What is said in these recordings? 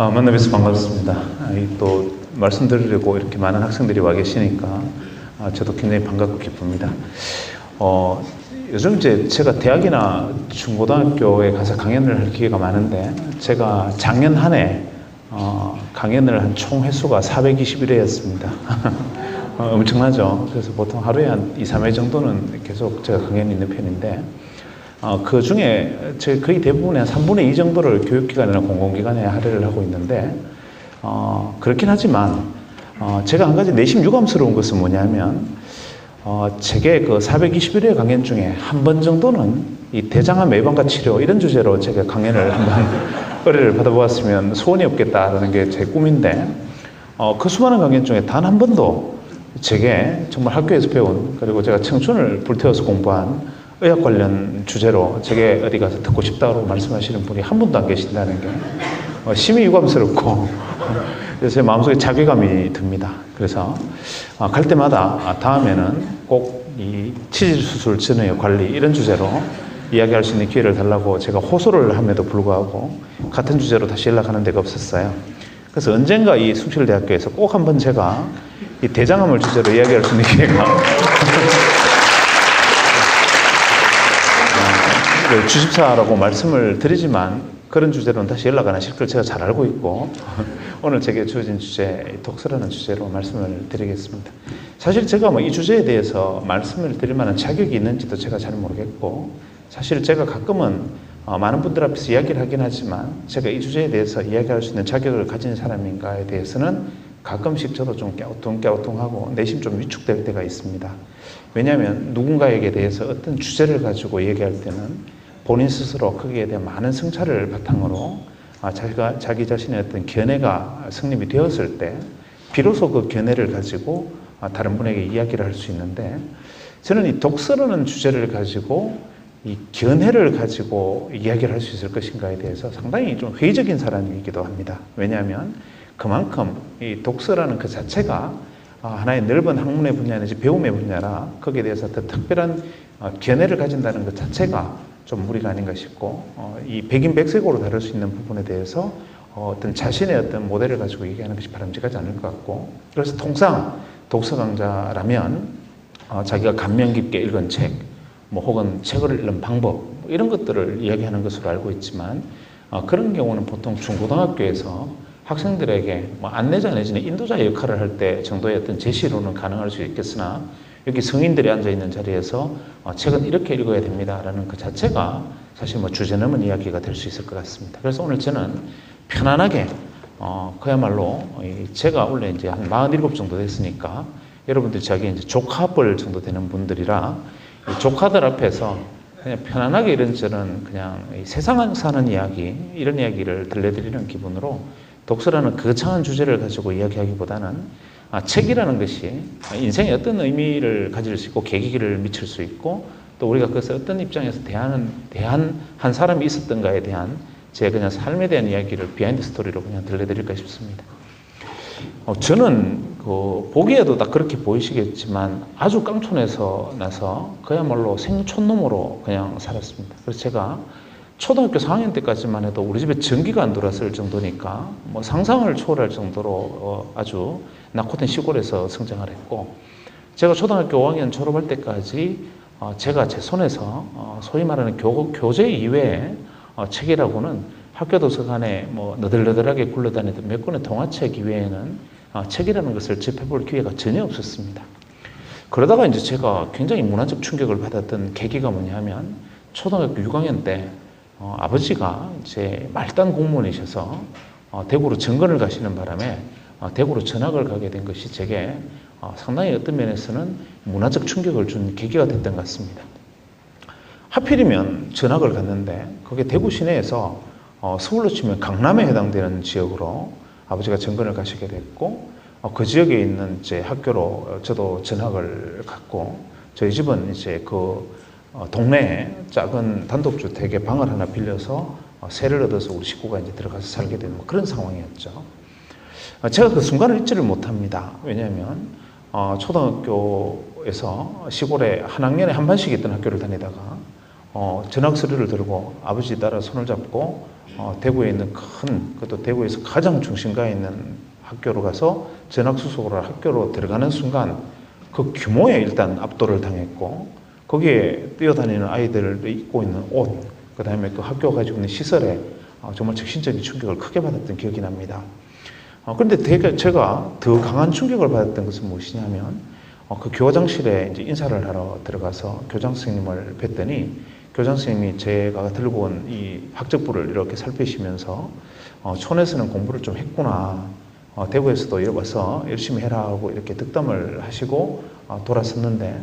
만나뵈서 반갑습니다. 또 말씀드리려고 이렇게 많은 학생들이 와 계시니까 저도 굉장히 반갑고 기쁩니다. 요즘 이제 제가 대학이나 중고등학교에 가서 강연을 할 기회가 많은데 제가 작년 한 해 강연을 한 총 횟수가 421회였습니다. 엄청나죠? 그래서 보통 하루에 한 2, 3회 정도는 계속 제가 강연이 있는 편인데 그 중에 제 거의 대부분의 한 3분의 2 정도를 교육기관이나 공공기관에 할애를 하고 있는데 그렇긴 하지만 제가 한 가지 내심 유감스러운 것은 뭐냐면 제게 그 421회 강연 중에 한 번 정도는 이 대장암 예방과 치료 이런 주제로 제가 강연을 한번 의뢰를 받아보았으면 소원이 없겠다라는 게 제 꿈인데 그 수많은 강연 중에 단 한 번도 제게 정말 학교에서 배운 그리고 제가 청춘을 불태워서 공부한 의학 관련 주제로 제게 어디 가서 듣고 싶다고 말씀하시는 분이 한 분도 안 계신다는 게 심히 유감스럽고 그래서 제 마음속에 자괴감이 듭니다. 그래서 갈 때마다 다음에는 꼭 이 치질 수술 전의 관리 이런 주제로 이야기할 수 있는 기회를 달라고 제가 호소를 함에도 불구하고 같은 주제로 다시 연락하는 데가 없었어요. 그래서 언젠가 이 숭실대학교에서 꼭 한번 제가 이 대장암을 주제로 이야기할 수 있는 기회가 주십사라고 말씀을 드리지만 그런 주제로는 다시 연락 안 하실 걸 제가 잘 알고 있고 오늘 제게 주어진 주제 독서라는 주제로 말씀을 드리겠습니다. 사실 제가 이 주제에 대해서 말씀을 드릴 만한 자격이 있는지도 제가 잘 모르겠고 사실 제가 가끔은 많은 분들 앞에서 이야기를 하긴 하지만 제가 이 주제에 대해서 이야기할 수 있는 자격을 가진 사람인가에 대해서는 가끔씩 저도 좀 깨우통깨우통하고 내심 좀 위축될 때가 있습니다. 왜냐하면 누군가에게 대해서 어떤 주제를 가지고 얘기할 때는 본인 스스로 거기에 대한 많은 성찰을 바탕으로 자기 자신의 어떤 견해가 성립이 되었을 때 비로소 그 견해를 가지고 다른 분에게 이야기를 할 수 있는데 저는 이 독서라는 주제를 가지고 이 견해를 가지고 이야기를 할 수 있을 것인가에 대해서 상당히 좀 회의적인 사람이기도 합니다. 왜냐하면 그만큼 이 독서라는 그 자체가 하나의 넓은 학문의 분야 내지 배움의 분야라 거기에 대해서 어떤 특별한 견해를 가진다는 것 자체가 좀 무리가 아닌가 싶고 이 백인백색으로 다룰 수 있는 부분에 대해서 어떤 자신의 어떤 모델을 가지고 얘기하는 것이 바람직하지 않을 것 같고 그래서 통상 독서 강좌라면 자기가 감명 깊게 읽은 책 혹은 책을 읽는 방법 이런 것들을 이야기하는 것으로 알고 있지만 그런 경우는 보통 중고등학교에서 학생들에게 안내자 내지는 인도자 역할을 할 때 정도의 어떤 제시로는 가능할 수 있겠으나 여기 성인들이 앉아있는 자리에서 책은 이렇게 읽어야 됩니다라는 그 자체가 사실 주제 넘은 이야기가 될 수 있을 것 같습니다. 그래서 오늘 저는 편안하게 그야말로 제가 원래 이제 한 47 정도 됐으니까 여러분들 자기 이제 조카뻘 정도 되는 분들이라 조카들 앞에서 그냥 편안하게 이런저런 그냥 세상 사는 이야기 이런 이야기를 들려드리는 기분으로 독서라는 거창한 주제를 가지고 이야기하기보다는 책이라는 것이 인생에 어떤 의미를 가질 수 있고 계기를 미칠 수 있고 또 우리가 그것을 어떤 입장에서 한 사람이 있었던가에 대한 제 그냥 삶에 대한 이야기를 비하인드 스토리로 그냥 들려드릴까 싶습니다. 저는 보기에도 딱 그렇게 보이시겠지만 아주 깡촌에서 나서 그야말로 생촌놈으로 그냥 살았습니다. 그래서 제가 초등학교 4학년 때까지만 해도 우리 집에 전기가 안 들어왔을 정도니까 상상을 초월할 정도로 아주 낙후된 시골에서 성장을 했고 제가 초등학교 5학년 졸업할 때까지 제가 제 손에서 소위 말하는 교재 이외에 책이라고는 학교 도서관에 너덜너덜하게 굴러다니던 몇 권의 동화책 이외에는 책이라는 것을 접해볼 기회가 전혀 없었습니다. 그러다가 이제 제가 굉장히 문화적 충격을 받았던 계기가 뭐냐면 초등학교 6학년 때 아버지가 이제 말단 공무원이셔서 대구로 정근을 가시는 바람에 대구로 전학을 가게 된 것이 제게 상당히 어떤 면에서는 문화적 충격을 준 계기가 됐던 것 같습니다. 하필이면 전학을 갔는데 그게 대구 시내에서 서울로 치면 강남에 해당되는 지역으로 아버지가 정근을 가시게 됐고 그 지역에 있는 이제 학교로 저도 전학을 갔고 저희 집은 이제 그 동네에 작은 단독주택에 방을 하나 빌려서 세를 얻어서 우리 식구가 이제 들어가서 살게 된 그런 상황이었죠. 제가 그 순간을 잊지를 못합니다. 왜냐하면 초등학교에서 시골에 한 학년에 한 반씩 있던 학교를 다니다가 전학 서류를 들고 아버지 따라 손을 잡고 대구에 있는 그것도 대구에서 가장 중심가에 있는 학교로 가서 전학수속으로 학교로 들어가는 순간 그 규모에 일단 압도를 당했고, 거기에 뛰어다니는 아이들이 입고 있는 옷, 그 다음에 그 학교가 가지고 있는 시설에 정말 정신적인 충격을 크게 받았던 기억이 납니다. 그런데 제가 더 강한 충격을 받았던 것은 무엇이냐면, 그 교장실에 이제 인사를 하러 들어가서 교장 선생님을 뵀더니, 교장 선생님이 제가 들고 온 이 학적부를 이렇게 살피시면서, 촌에서는 공부를 좀 했구나, 대구에서도 이리 와서 열심히 해라 하고 이렇게 득담을 하시고 돌아섰는데,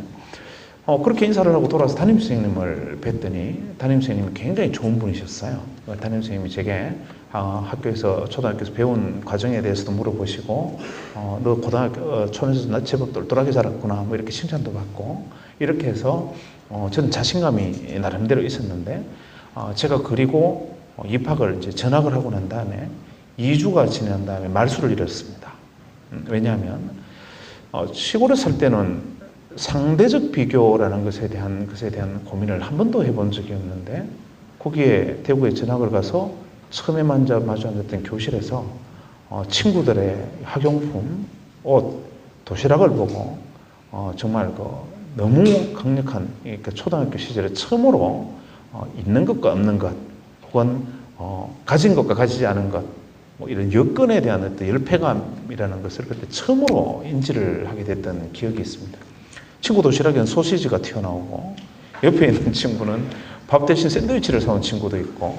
그렇게 인사를 하고 돌아서 담임선생님을 뵀더니 담임선생님이 굉장히 좋은 분이셨어요. 담임선생님이 제게 학교에서 초등학교에서 배운 과정에 대해서도 물어보시고, 너 고등학교 촌에서 제법 똘똘하게 자랐구나 뭐 이렇게 칭찬도 받고, 이렇게 해서 저는 자신감이 나름대로 있었는데, 제가 그리고 입학을 이제 전학을 하고 난 다음에 2주가 지난 다음에 말수를 잃었습니다. 왜냐하면 시골에 살 때는 상대적 비교라는 것에 대한 고민을 한 번도 해본 적이 없는데, 거기에 대구에 전학을 가서 처음에 마주 앉았던 교실에서 친구들의 학용품, 옷, 도시락을 보고 정말 너무 강력한 초등학교 시절에 처음으로 있는 것과 없는 것, 혹은 가진 것과 가지지 않은 것, 뭐 이런 여건에 대한 어떤 열패감이라는 것을 그때 처음으로 인지를 하게 됐던 기억이 있습니다. 친구 도시락에는 소시지가 튀어나오고, 옆에 있는 친구는 밥 대신 샌드위치를 사온 친구도 있고,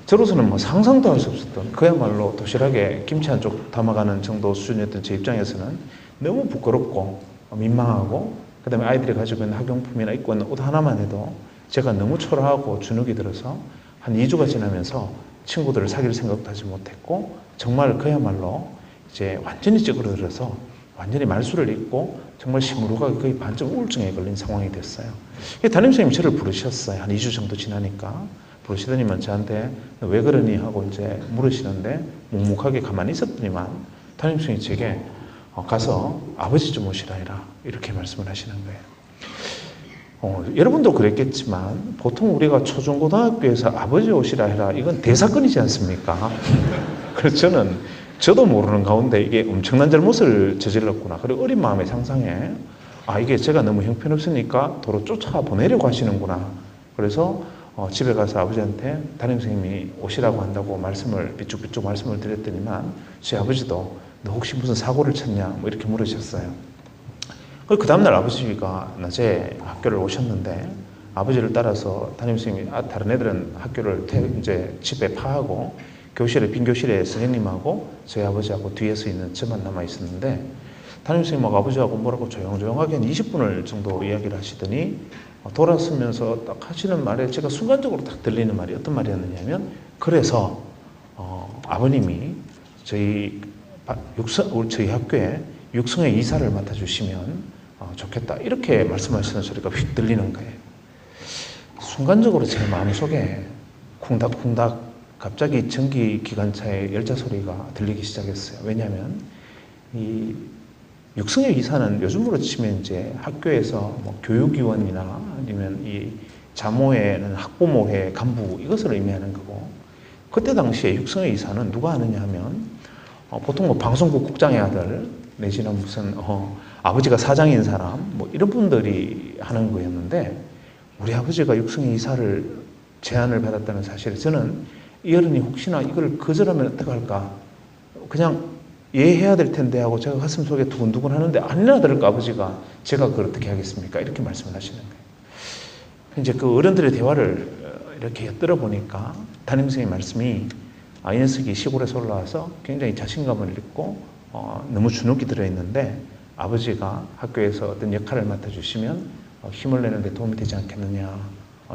저로서는 뭐 상상도 할 수 없었던, 그야말로 도시락에 김치 한 쪽 담아가는 정도 수준이었던 제 입장에서는 너무 부끄럽고 민망하고, 그 다음에 아이들이 가지고 있는 학용품이나 입고 있는 옷 하나만 해도 제가 너무 초라하고 주눅이 들어서 한 2주가 지나면서 친구들을 사귈 생각도 하지 못했고, 정말 그야말로 이제 완전히 찌그러들어서 완전히 말수를 잃고 정말 심으루가 거의 반쯤 우울증에 걸린 상황이 됐어요. 담임선생님이 저를 부르셨어요. 한 2주 정도 지나니까 부르시더니만 저한테 왜 그러니 하고 이제 물으시는데, 묵묵하게 가만히 있었더니만 담임선생님이 제게 가서 아버지 좀 오시라 해라 이렇게 말씀을 하시는 거예요. 여러분도 그랬겠지만 보통 우리가 초중고등학교에서 아버지 오시라 해라, 이건 대사건이지 않습니까? 그래서 저도 모르는 가운데 이게 엄청난 잘못을 저질렀구나. 그리고 어린 마음의 상상에 이게 제가 너무 형편없으니까 도로 쫓아보내려고 하시는구나. 그래서 집에 가서 아버지한테 담임선생님이 오시라고 한다고 삐쭉삐쭉 말씀을 드렸더니만, 제 아버지도 너 혹시 무슨 사고를 쳤냐 뭐 이렇게 물으셨어요. 그 다음날 아버지가 낮에 학교를 오셨는데, 아버지를 따라서 담임선생님이 다른 애들은 학교를 이제 집에 파하고 빈 교실에 선생님하고 저희 아버지하고 뒤에서 있는 저만 남아 있었는데, 담임선생님하고 아버지하고 뭐라고 조용조용하게 한 20분을 정도 이야기를 하시더니 돌아서면서 딱 하시는 말에 제가 순간적으로 딱 들리는 말이 어떤 말이었느냐면, 그래서 아버님이 저희 학교에 육성의 이사를 맡아주시면 좋겠다 이렇게 말씀하시는 소리가 휙 들리는 거예요. 순간적으로 제 마음속에 쿵닥쿵닥 갑자기 전기기관차의 열차 소리가 들리기 시작했어요. 왜냐하면 이 육성의 이사는 요즘으로 치면 이제 학교에서 뭐 교육위원이나 아니면 이 자모회는 학부모회 간부 이것을 의미하는 거고, 그때 당시에 육성의 이사는 누가 하느냐 하면 보통 뭐 방송국 국장의 아들 내지는 무슨 아버지가 사장인 사람 뭐 이런 분들이 하는 거였는데, 우리 아버지가 육성의 이사를 제안을 받았다는 사실을 저는 이 어른이 혹시나 이걸 거절하면 어떡할까, 그냥 예해야 될 텐데 하고 제가 가슴 속에 두근두근 하는데 아니나 다를까 아버지가 제가 그걸 어떻게 하겠습니까 이렇게 말씀을 하시는 거예요. 이제 그 어른들의 대화를 이렇게 엿들어 보니까 담임선생님 말씀이 이 녀석이 시골에서 올라와서 굉장히 자신감을 잃고 너무 주눅이 들어있는데, 아버지가 학교에서 어떤 역할을 맡아주시면 힘을 내는 데 도움이 되지 않겠느냐,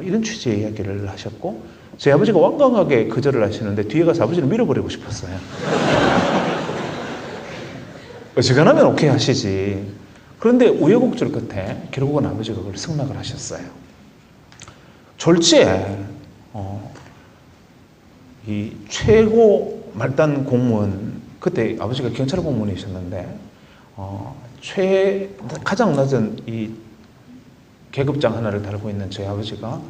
이런 취지의 이야기를 하셨고, 제 아버지가 완강하게 거절을 하시는데 뒤에 가서 아버지를 밀어버리고 싶었어요. 어지간하면 오케이 하시지. 그런데 우여곡절 끝에 결국은 아버지가 그걸 승낙을 하셨어요. 졸지에 이 최고 말단 공무원, 그때 아버지가 경찰 공무원이셨는데 가장 낮은 이 계급장 하나를 달고 있는 저희 아버지가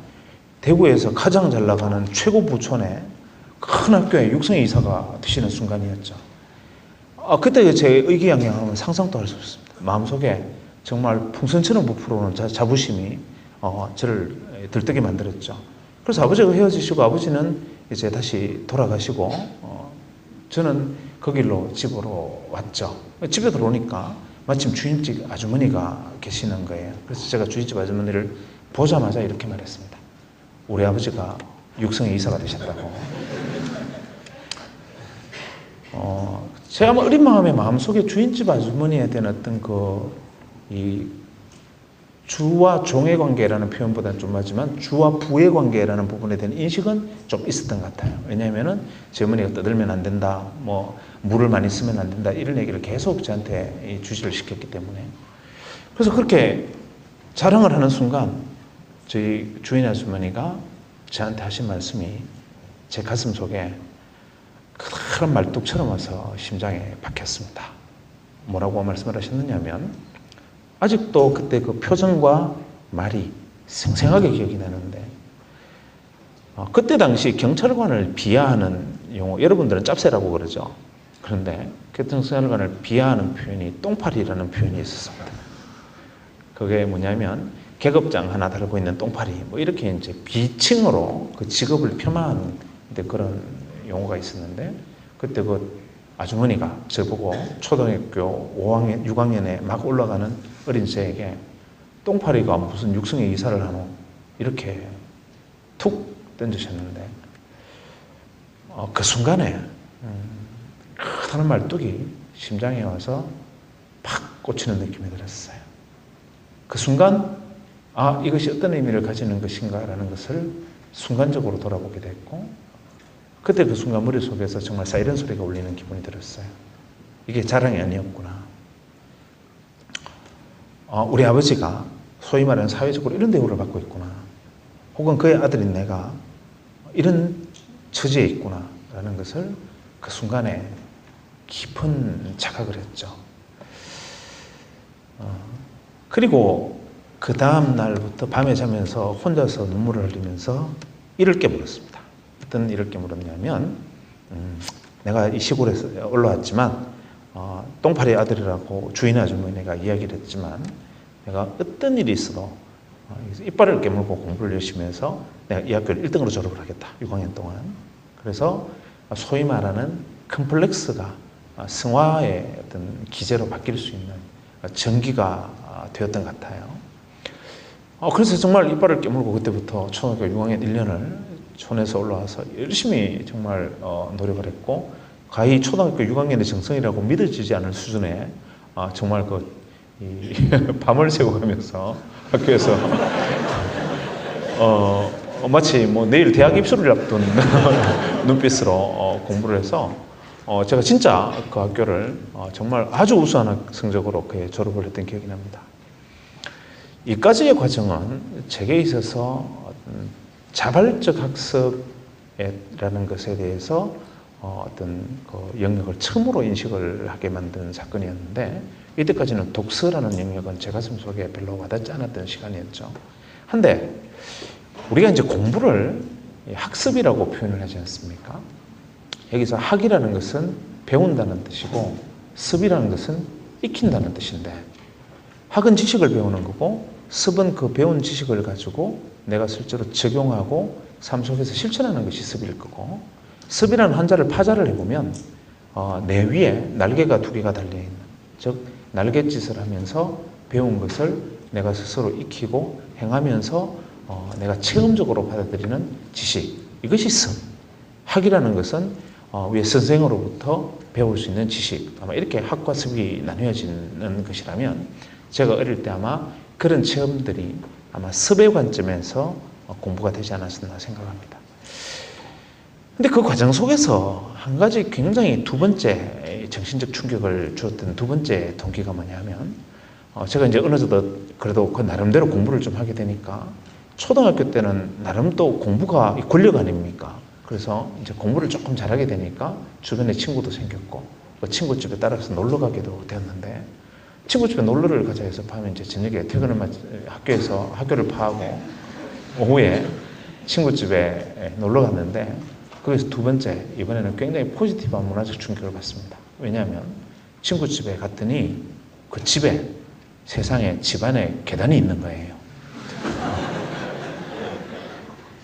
대구에서 가장 잘 나가는 최고 부촌에 큰 학교에 육성의 이사가 되시는 순간이었죠. 그때 제 의기양양함은 상상도 할 수 없습니다. 마음속에 정말 풍선처럼 부풀어오는 자부심이 저를 들뜨게 만들었죠. 그래서 아버지가 헤어지시고 아버지는 이제 다시 돌아가시고 저는 그 길로 집으로 왔죠. 집에 들어오니까 마침 주인집 아주머니가 계시는 거예요. 그래서 제가 주인집 아주머니를 보자마자 이렇게 말했습니다. 우리 아버지가 육성의 이사가 되셨다고. 제가 어린 마음속에 주인집 아주머니에 대한 어떤 이 주와 종의 관계라는 표현보다는 좀 맞지만 주와 부의 관계라는 부분에 대한 인식은 좀 있었던 것 같아요. 왜냐하면은 제 어머니가 떠들면 안 된다, 뭐 물을 많이 쓰면 안 된다 이런 얘기를 계속 저한테 주시를 시켰기 때문에 그래서 그렇게 자랑을 하는 순간 저희 주인 아주머니가 저한테 하신 말씀이 제 가슴 속에 그런 말뚝처럼 와서 심장에 박혔습니다. 뭐라고 말씀을 하셨느냐면 아직도 그때 그 표정과 말이 생생하게 기억이 나는데 그때 당시 경찰관을 비하하는 용어, 여러분들은 짭새라고 그러죠. 그런데 경찰관을 비하하는 표현이 똥파리라는 표현이 있었습니다. 그게 뭐냐면 계급장 하나 달고 있는 똥파리 뭐 이렇게 이제 비칭으로 그 직업을 폄하하는 그런 용어가 있었는데 그때 그 아주머니가 저보고 초등학교 5학년, 6학년에 막 올라가는 어린 저에게 똥파리가 무슨 육성의 이사를 하노 이렇게 툭 던지셨는데 그 순간에 크다는 말뚝이 심장에 와서 팍 꽂히는 느낌이 들었어요. 그 순간 이것이 어떤 의미를 가지는 것인가라는 것을 순간적으로 돌아보게 됐고 그때 그 순간 머릿속에서 정말 사이렌 소리가 울리는 기분이 들었어요. 이게 자랑이 아니었구나. 우리 아버지가 소위 말하는 사회적으로 이런 대우를 받고 있구나. 혹은 그의 아들인 내가 이런 처지에 있구나 라는 것을 그 순간에 깊은 자각을 했죠. 그리고 그 다음 날부터 밤에 자면서 혼자서 눈물을 흘리면서 이를 깨물었습니다. 어떤 일을 깨물었냐면 내가 이 시골에서 올라왔지만 똥파리 아들이라고 주인 아주머니가 이야기를 했지만 내가 어떤 일이 있어도 이빨을 깨물고 공부를 열심히 해서 내가 이 학교를 1등으로 졸업을 하겠다. 6학년 동안. 그래서 소위 말하는 컴플렉스가 승화의 어떤 기제로 바뀔 수 있는 전기가 되었던 것 같아요. 그래서 정말 이빨을 깨물고 그때부터 초등학교 6학년 1년을 촌에서 올라와서 열심히 정말 노력을 했고 가히 초등학교 6학년의 정성이라고 믿어지지 않을 수준의 정말 밤을 새워가면서 학교에서 마치 뭐 내일 대학 입시를 앞둔 눈빛으로 공부를 해서 제가 진짜 그 학교를 정말 아주 우수한 성적으로 졸업을 했던 기억이 납니다. 이까지의 과정은 제게 있어서 자발적 학습이라는 것에 대해서 어떤 그 영역을 처음으로 인식을 하게 만든 사건이었는데 이때까지는 독서라는 영역은 제 가슴 속에 별로 와닿지 않았던 시간이었죠. 한데 우리가 이제 공부를 학습이라고 표현을 하지 않습니까? 여기서 학이라는 것은 배운다는 뜻이고 습이라는 것은 익힌다는 뜻인데 학은 지식을 배우는 거고 습은 그 배운 지식을 가지고 내가 실제로 적용하고 삶 속에서 실천하는 것이 습일 거고 습이라는 한자를 파자를 해보면 내 위에 날개가 2개가 달려있는 즉 날갯짓을 하면서 배운 것을 내가 스스로 익히고 행하면서 내가 체험적으로 받아들이는 지식 이것이 습. 학이라는 것은 위에 선생으로부터 배울 수 있는 지식 아마 이렇게 학과 습이 나뉘어지는 것이라면 제가 어릴 때 아마 그런 체험들이 아마 습의 관점에서 공부가 되지 않았었나 생각합니다. 근데 그 과정 속에서 한 가지 굉장히 두 번째 정신적 충격을 주었던 두 번째 동기가 뭐냐면 제가 이제 어느 정도 그래도 그 나름대로 공부를 좀 하게 되니까 초등학교 때는 나름 또 공부가 권력 아닙니까? 그래서 이제 공부를 조금 잘하게 되니까 주변에 친구도 생겼고 그 친구 집에 따라서 놀러 가기도 되었는데 친구 집에 놀러를 가자 해서 밤에 이제 저녁에 퇴근을 학교를 파하고 오후에 친구 집에 놀러 갔는데 거기서 두 번째, 이번에는 굉장히 포지티브한 문화적 충격을 받습니다. 왜냐하면 친구 집에 갔더니 그 집에 세상에 집안에 계단이 있는 거예요.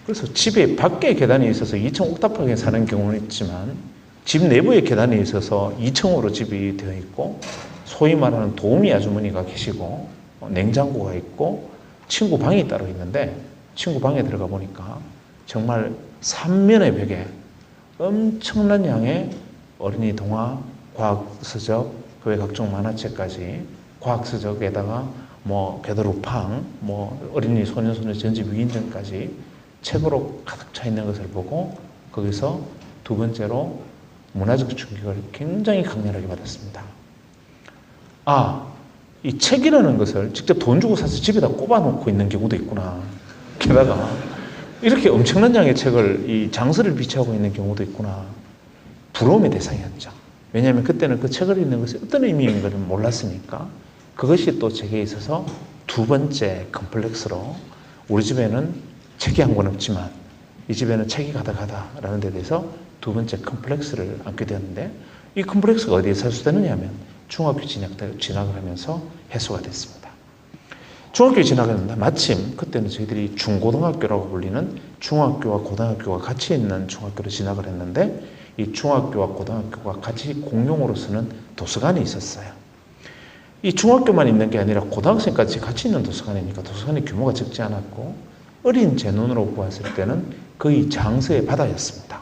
그래서 집에 밖에 계단이 있어서 2층 옥탑방에 사는 경우는 있지만 집 내부에 계단이 있어서 2층으로 집이 되어 있고 소위 말하는 도우미 아주머니가 계시고 냉장고가 있고 친구 방이 따로 있는데 친구 방에 들어가 보니까 정말 3면의 벽에 엄청난 양의 어린이 동화, 과학서적, 그 외 각종 만화책까지 과학서적에다가 뭐 베드로팡, 뭐 어린이 소년소녀 전집 위인전까지 책으로 가득 차 있는 것을 보고 거기서 두 번째로 문화적 충격을 굉장히 강렬하게 받았습니다. 아, 이 책이라는 것을 직접 돈 주고 사서 집에다 꼽아놓고 있는 경우도 있구나. 게다가 이렇게 엄청난 양의 책을 이 장서를 비치하고 있는 경우도 있구나. 부러움의 대상이었죠. 왜냐하면 그때는 그 책을 읽는 것이 어떤 의미인 걸 몰랐으니까 그것이 또 제게 있어서 두 번째 컴플렉스로 우리 집에는 책이 한 권 없지만 이 집에는 책이 가득하다라는 데 대해서 두 번째 컴플렉스를 안게 되었는데 이 컴플렉스가 어디에서 해소되느냐 하면 중학교 진학을 하면서 해소가 됐습니다. 중학교에 진학했는데 마침 그때는 저희들이 중고등학교라고 불리는 중학교와 고등학교가 같이 있는 중학교로 진학을 했는데 이 중학교와 고등학교가 같이 공용으로 쓰는 도서관이 있었어요. 이 중학교만 있는 게 아니라 고등학생까지 같이 있는 도서관이니까 도서관의 규모가 적지 않았고 어린 제 눈으로 보았을 때는 거의 장서의 바다였습니다.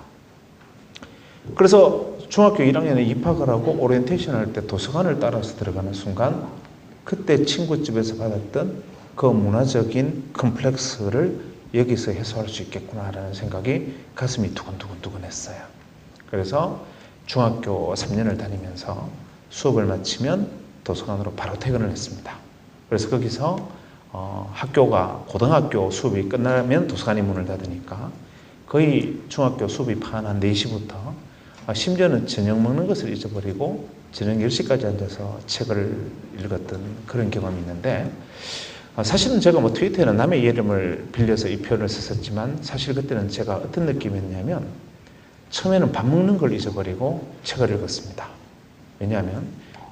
그래서 중학교 1학년에 입학을 하고 오리엔테이션 할 때 도서관을 따라서 들어가는 순간 그때 친구 집에서 받았던 그 문화적인 컴플렉스를 여기서 해소할 수 있겠구나라는 생각이 가슴이 두근두근 했어요. 그래서 중학교 3년을 다니면서 수업을 마치면 도서관으로 바로 퇴근을 했습니다. 그래서 거기서 학교가 고등학교 수업이 끝나면 도서관이 문을 닫으니까 거의 중학교 수업이 한 4시부터 심지어는 저녁 먹는 것을 잊어버리고 저녁 10시까지 앉아서 책을 읽었던 그런 경험이 있는데 사실은 제가 뭐 트위터에는 남의 이름을 빌려서 이 표현을 썼었지만 사실 그때는 제가 어떤 느낌이었냐면 처음에는 밥 먹는 걸 잊어버리고 책을 읽었습니다. 왜냐하면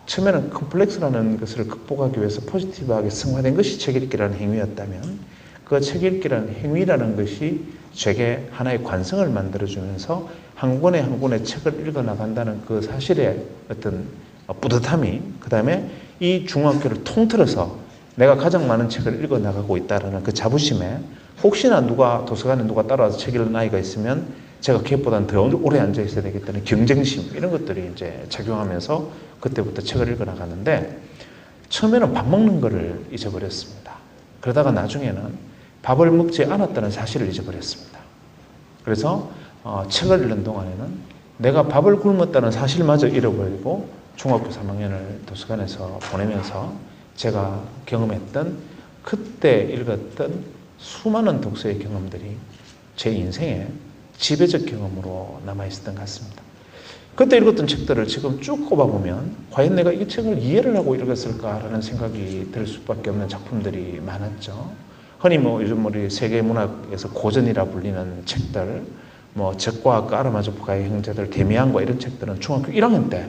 처음에는 컴플렉스라는 것을 극복하기 위해서 포지티브하게 승화된 것이 책 읽기라는 행위였다면 그 책 읽기라는 행위라는 것이 제게 하나의 관성을 만들어주면서 한 권의 한 권의 책을 읽어나간다는 그 사실의 어떤 뿌듯함이 그 다음에 이 중학교를 통틀어서 내가 가장 많은 책을 읽어나가고 있다는 그 자부심에 혹시나 도서관에 누가 따라와서 책 읽는 아이가 있으면 제가 걔보다는 더 오래 앉아 있어야 되겠다는 경쟁심 이런 것들이 이제 작용하면서 그때부터 책을 읽어나가는데 처음에는 밥 먹는 거를 잊어버렸습니다. 그러다가 나중에는 밥을 먹지 않았다는 사실을 잊어버렸습니다. 그래서 책을 읽는 동안에는 내가 밥을 굶었다는 사실마저 잃어버리고 중학교 3학년을 도서관에서 보내면서 제가 경험했던 그때 읽었던 수많은 독서의 경험들이 제 인생의 지배적 경험으로 남아있었던 것 같습니다. 그때 읽었던 책들을 지금 쭉 꼽아보면 과연 내가 이 책을 이해를 하고 읽었을까라는 생각이 들 수밖에 없는 작품들이 많았죠. 흔히 뭐 요즘 우리 세계문학에서 고전이라 불리는 책들, 뭐 적과 까라마조프가의 형제들, 데미안과 이런 책들은 중학교 1학년 때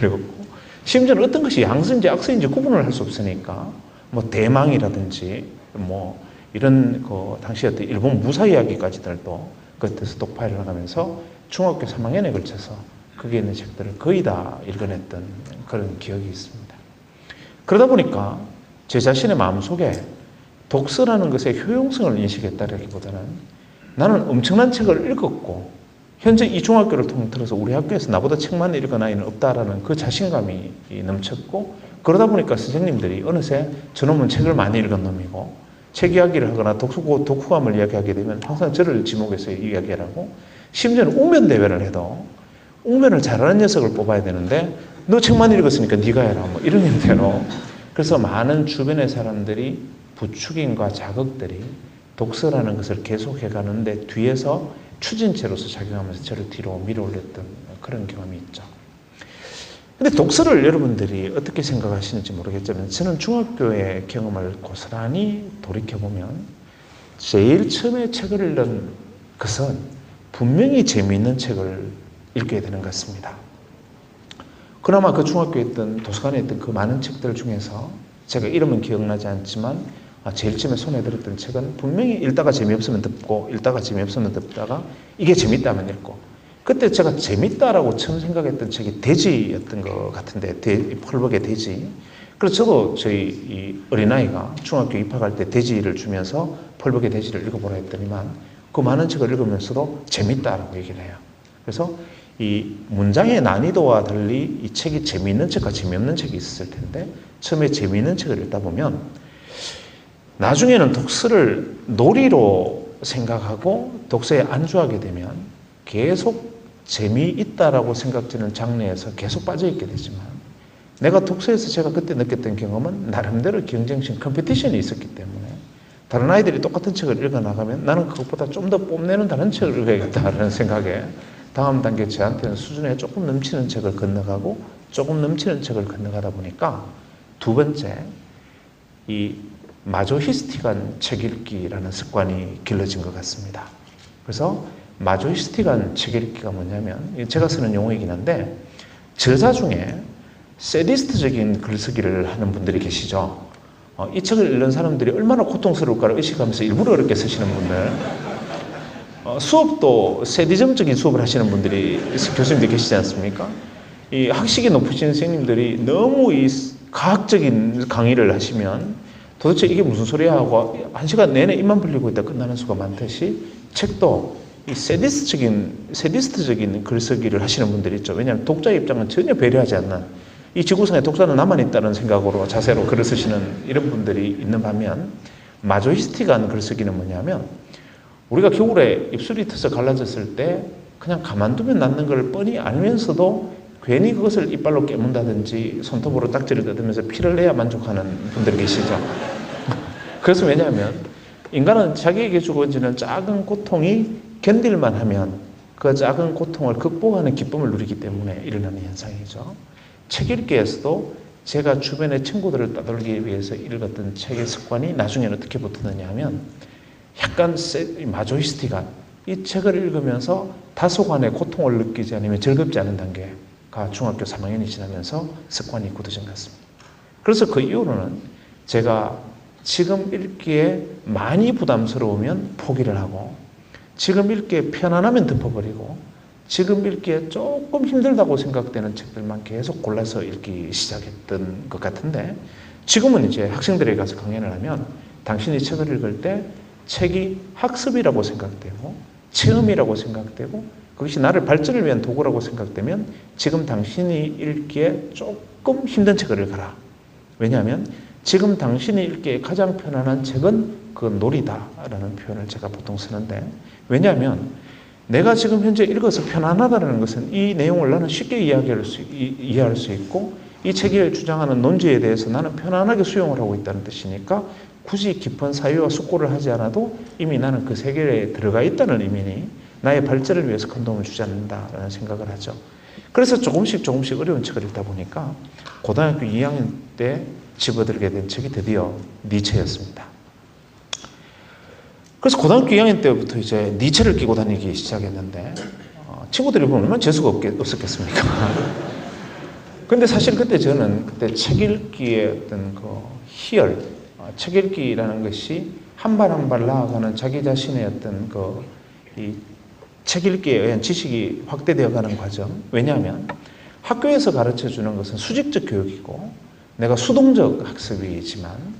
읽었고 심지어는 어떤 것이 양서인지 악서인지 구분을 할 수 없으니까 뭐 대망이라든지 뭐 이런 그 당시 어떤 일본 무사 이야기까지들도 그때서 독파를 하면서 중학교 3학년에 걸쳐서 거기에 있는 책들을 거의 다 읽어냈던 그런 기억이 있습니다. 그러다 보니까 제 자신의 마음속에 독서라는 것의 효용성을 인식했다기보다는 나는 엄청난 책을 읽었고 현재 이 중학교를 통틀어서 우리 학교에서 나보다 책만 읽은 아이는 없다라는 그 자신감이 넘쳤고 그러다 보니까 선생님들이 어느새 저놈은 책을 많이 읽은 놈이고 책 이야기를 하거나 독후감을 이야기하게 되면 항상 저를 지목해서 이야기하라고 심지어는 웅변 대회를 해도 웅변을 잘하는 녀석을 뽑아야 되는데 너 책만 읽었으니까 네가 해라 뭐 이런 형태로 그래서 많은 주변의 사람들이 부추김과 자극들이 독서라는 것을 계속해 가는데 뒤에서 추진체로서 작용하면서 저를 뒤로 밀어올렸던 그런 경험이 있죠. 근데 독서를 여러분들이 어떻게 생각하시는지 모르겠지만 저는 중학교의 경험을 고스란히 돌이켜보면 제일 처음에 책을 읽은 것은 분명히 재미있는 책을 읽게 되는 것 같습니다. 그나마 그 중학교에 있던 도서관에 있던 그 많은 책들 중에서 제가 이름은 기억나지 않지만 제일 처음에 손에 들었던 책은 분명히 읽다가 재미없으면 덮고 읽다가 재미없으면 덮다가 이게 재밌다면 읽고, 그때 제가 재밌다라고 처음 생각했던 책이 돼지였던 것 같은데, 펄벅의 돼지. 그래서 저도 저희 이 어린아이가 중학교 입학할 때 돼지를 주면서 펄벅의 돼지를 읽어보라 했더니만 그 많은 책을 읽으면서도 재밌다라고 얘기를 해요. 그래서 이 문장의 난이도와 달리 이 책이 재미있는 책과 재미없는 책이 있었을 텐데, 처음에 재미있는 책을 읽다 보면 나중에는 독서를 놀이로 생각하고 독서에 안주하게 되면 계속 재미있다라고 생각되는 장르에서 계속 빠져있게 되지만, 내가 독서에서 제가 그때 느꼈던 경험은 나름대로 경쟁심, 컴피티션이 있었기 때문에 다른 아이들이 똑같은 책을 읽어나가면 나는 그것보다 좀 더 뽐내는 다른 책을 읽어야겠다라는 생각에 다음 단계 저한테는 수준에 조금 넘치는 책을 건너가고 조금 넘치는 책을 건너가다 보니까 두 번째, 이 마조히스틱한 책 읽기라는 습관이 길러진 것 같습니다. 그래서 마조히스틱한 책 읽기가 뭐냐면, 제가 쓰는 용어이긴 한데 저자 중에 세디스트적인 글쓰기를 하는 분들이 계시죠. 이 책을 읽는 사람들이 얼마나 고통스러울까를 의식하면서 일부러 어렵게 쓰시는 분들, 수업도 세디즘적인 수업을 하시는 분들이 교수님들이 계시지 않습니까? 이 학식이 높으신 선생님들이 너무 이 과학적인 강의를 하시면 도대체 이게 무슨 소리야 하고 한 시간 내내 입만 벌리고 있다 끝나는 수가 많듯이, 책도 이 세디스트적인 글쓰기를 하시는 분들이 있죠. 왜냐하면 독자의 입장은 전혀 배려하지 않는, 이 지구상에 독자는 나만 있다는 생각으로 자세로 글을 쓰시는 이런 분들이 있는 반면, 마조히스틱한 글쓰기는 뭐냐면, 우리가 겨울에 입술이 터서 갈라졌을 때 그냥 가만두면 낫는 걸 뻔히 알면서도 괜히 그것을 이빨로 깨문다든지 손톱으로 딱지를 뜯으면서 피를 내야 만족하는 분들이 계시죠. 그래서 왜냐하면 인간은 자기에게 주어지는 작은 고통이 견딜만 하면 그 작은 고통을 극복하는 기쁨을 누리기 때문에 일어나는 현상이죠. 책 읽기에서도 제가 주변의 친구들을 따돌리기 위해서 읽었던 책의 습관이 나중에는 어떻게 붙었느냐 하면, 약간 마조히스틱한 이 책을 읽으면서 다소간의 고통을 느끼지 않으면 즐겁지 않은 단계가 중학교 3학년이 지나면서 습관이 굳어진 것 같습니다. 그래서 그 이후로는 제가 지금 읽기에 많이 부담스러우면 포기를 하고, 지금 읽기에 편안하면 덮어버리고, 지금 읽기에 조금 힘들다고 생각되는 책들만 계속 골라서 읽기 시작했던 것 같은데, 지금은 이제 학생들에게 가서 강연을 하면 당신이 책을 읽을 때 책이 학습이라고 생각되고 체험이라고 생각되고 그것이 나를 발전을 위한 도구라고 생각되면 지금 당신이 읽기에 조금 힘든 책을 읽어라. 왜냐하면 지금 당신이 읽기에 가장 편안한 책은 그 놀이다라는 표현을 제가 보통 쓰는데, 왜냐하면 내가 지금 현재 읽어서 편안하다는 것은 이 내용을 나는 쉽게 이해할 수 있고 이 책이 주장하는 논지에 대해서 나는 편안하게 수용을 하고 있다는 뜻이니까 굳이 깊은 사유와 숙고를 하지 않아도 이미 나는 그 세계에 들어가 있다는 의미니 나의 발전을 위해서 큰 도움을 주지 않는다라는 생각을 하죠. 그래서 조금씩 어려운 책을 읽다 보니까 고등학교 2학년 때 집어들게 된 책이 드디어 니체였습니다. 그래서 고등학교 2학년 때부터 이제 니체를 끼고 다니기 시작했는데 친구들이 보면 얼마나 재수가 없었겠습니까? 근데 사실 그때 저는 책 읽기의 어떤 그 희열, 책 읽기라는 것이 한 발 한 발 나아가는 자기 자신의 어떤 이 책 읽기에 의한 지식이 확대되어 가는 과정. 왜냐하면 학교에서 가르쳐 주는 것은 수직적 교육이고 내가 수동적 학습이지만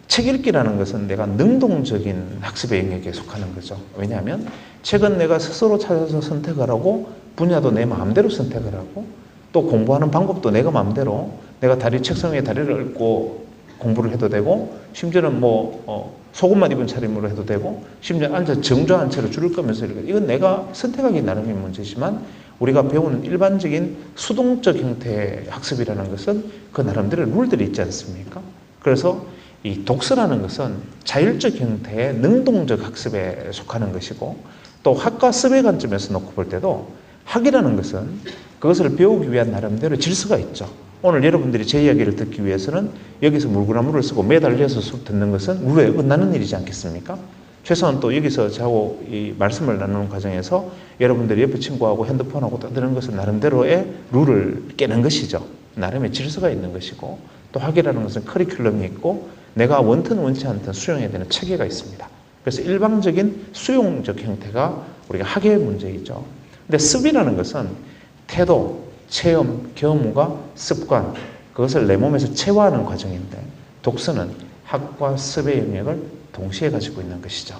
책 읽기라는 것은 내가 능동적인 학습의 영역에 속하는 거죠. 왜냐하면 책은 내가 스스로 찾아서 선택을 하고 분야도 내 마음대로 선택을 하고 또 공부하는 방법도 내가 마음대로 내가 책상 위에 다리를 얹고 공부를 해도 되고 심지어는 속옷만 입은 차림으로 해도 되고 심지어 앉아 정좌한 채로 줄을 끄면서 이건 내가 선택하기 나름의 문제지만 우리가 배우는 일반적인 수동적 형태의 학습이라는 것은 그 나름대로 룰들이 있지 않습니까? 그래서 이 독서라는 것은 자율적 형태의 능동적 학습에 속하는 것이고 또 학과 습의 관점에서 놓고 볼 때도 학이라는 것은 그것을 배우기 위한 나름대로 질서가 있죠. 오늘 여러분들이 제 이야기를 듣기 위해서는 여기서 물구나무를 쓰고 매달려서 수업 듣는 것은 룰에 어긋나는 일이지 않겠습니까? 최소한 또 여기서 저하고 이 말씀을 나누는 과정에서 여러분들이 옆에 친구하고 핸드폰하고 떠드는 것은 나름대로의 룰을 깨는 것이죠. 나름의 질서가 있는 것이고, 또 학이라는 것은 커리큘럼이 있고 내가 원튼 원치 않든 수용해야 되는 체계가 있습니다. 그래서 일방적인 수용적 형태가 우리가 학의 문제이죠. 근데 습이라는 것은 태도, 체험, 경험과 습관, 그것을 내 몸에서 체화하는 과정인데, 독서는 학과 습의 영역을 동시에 가지고 있는 것이죠.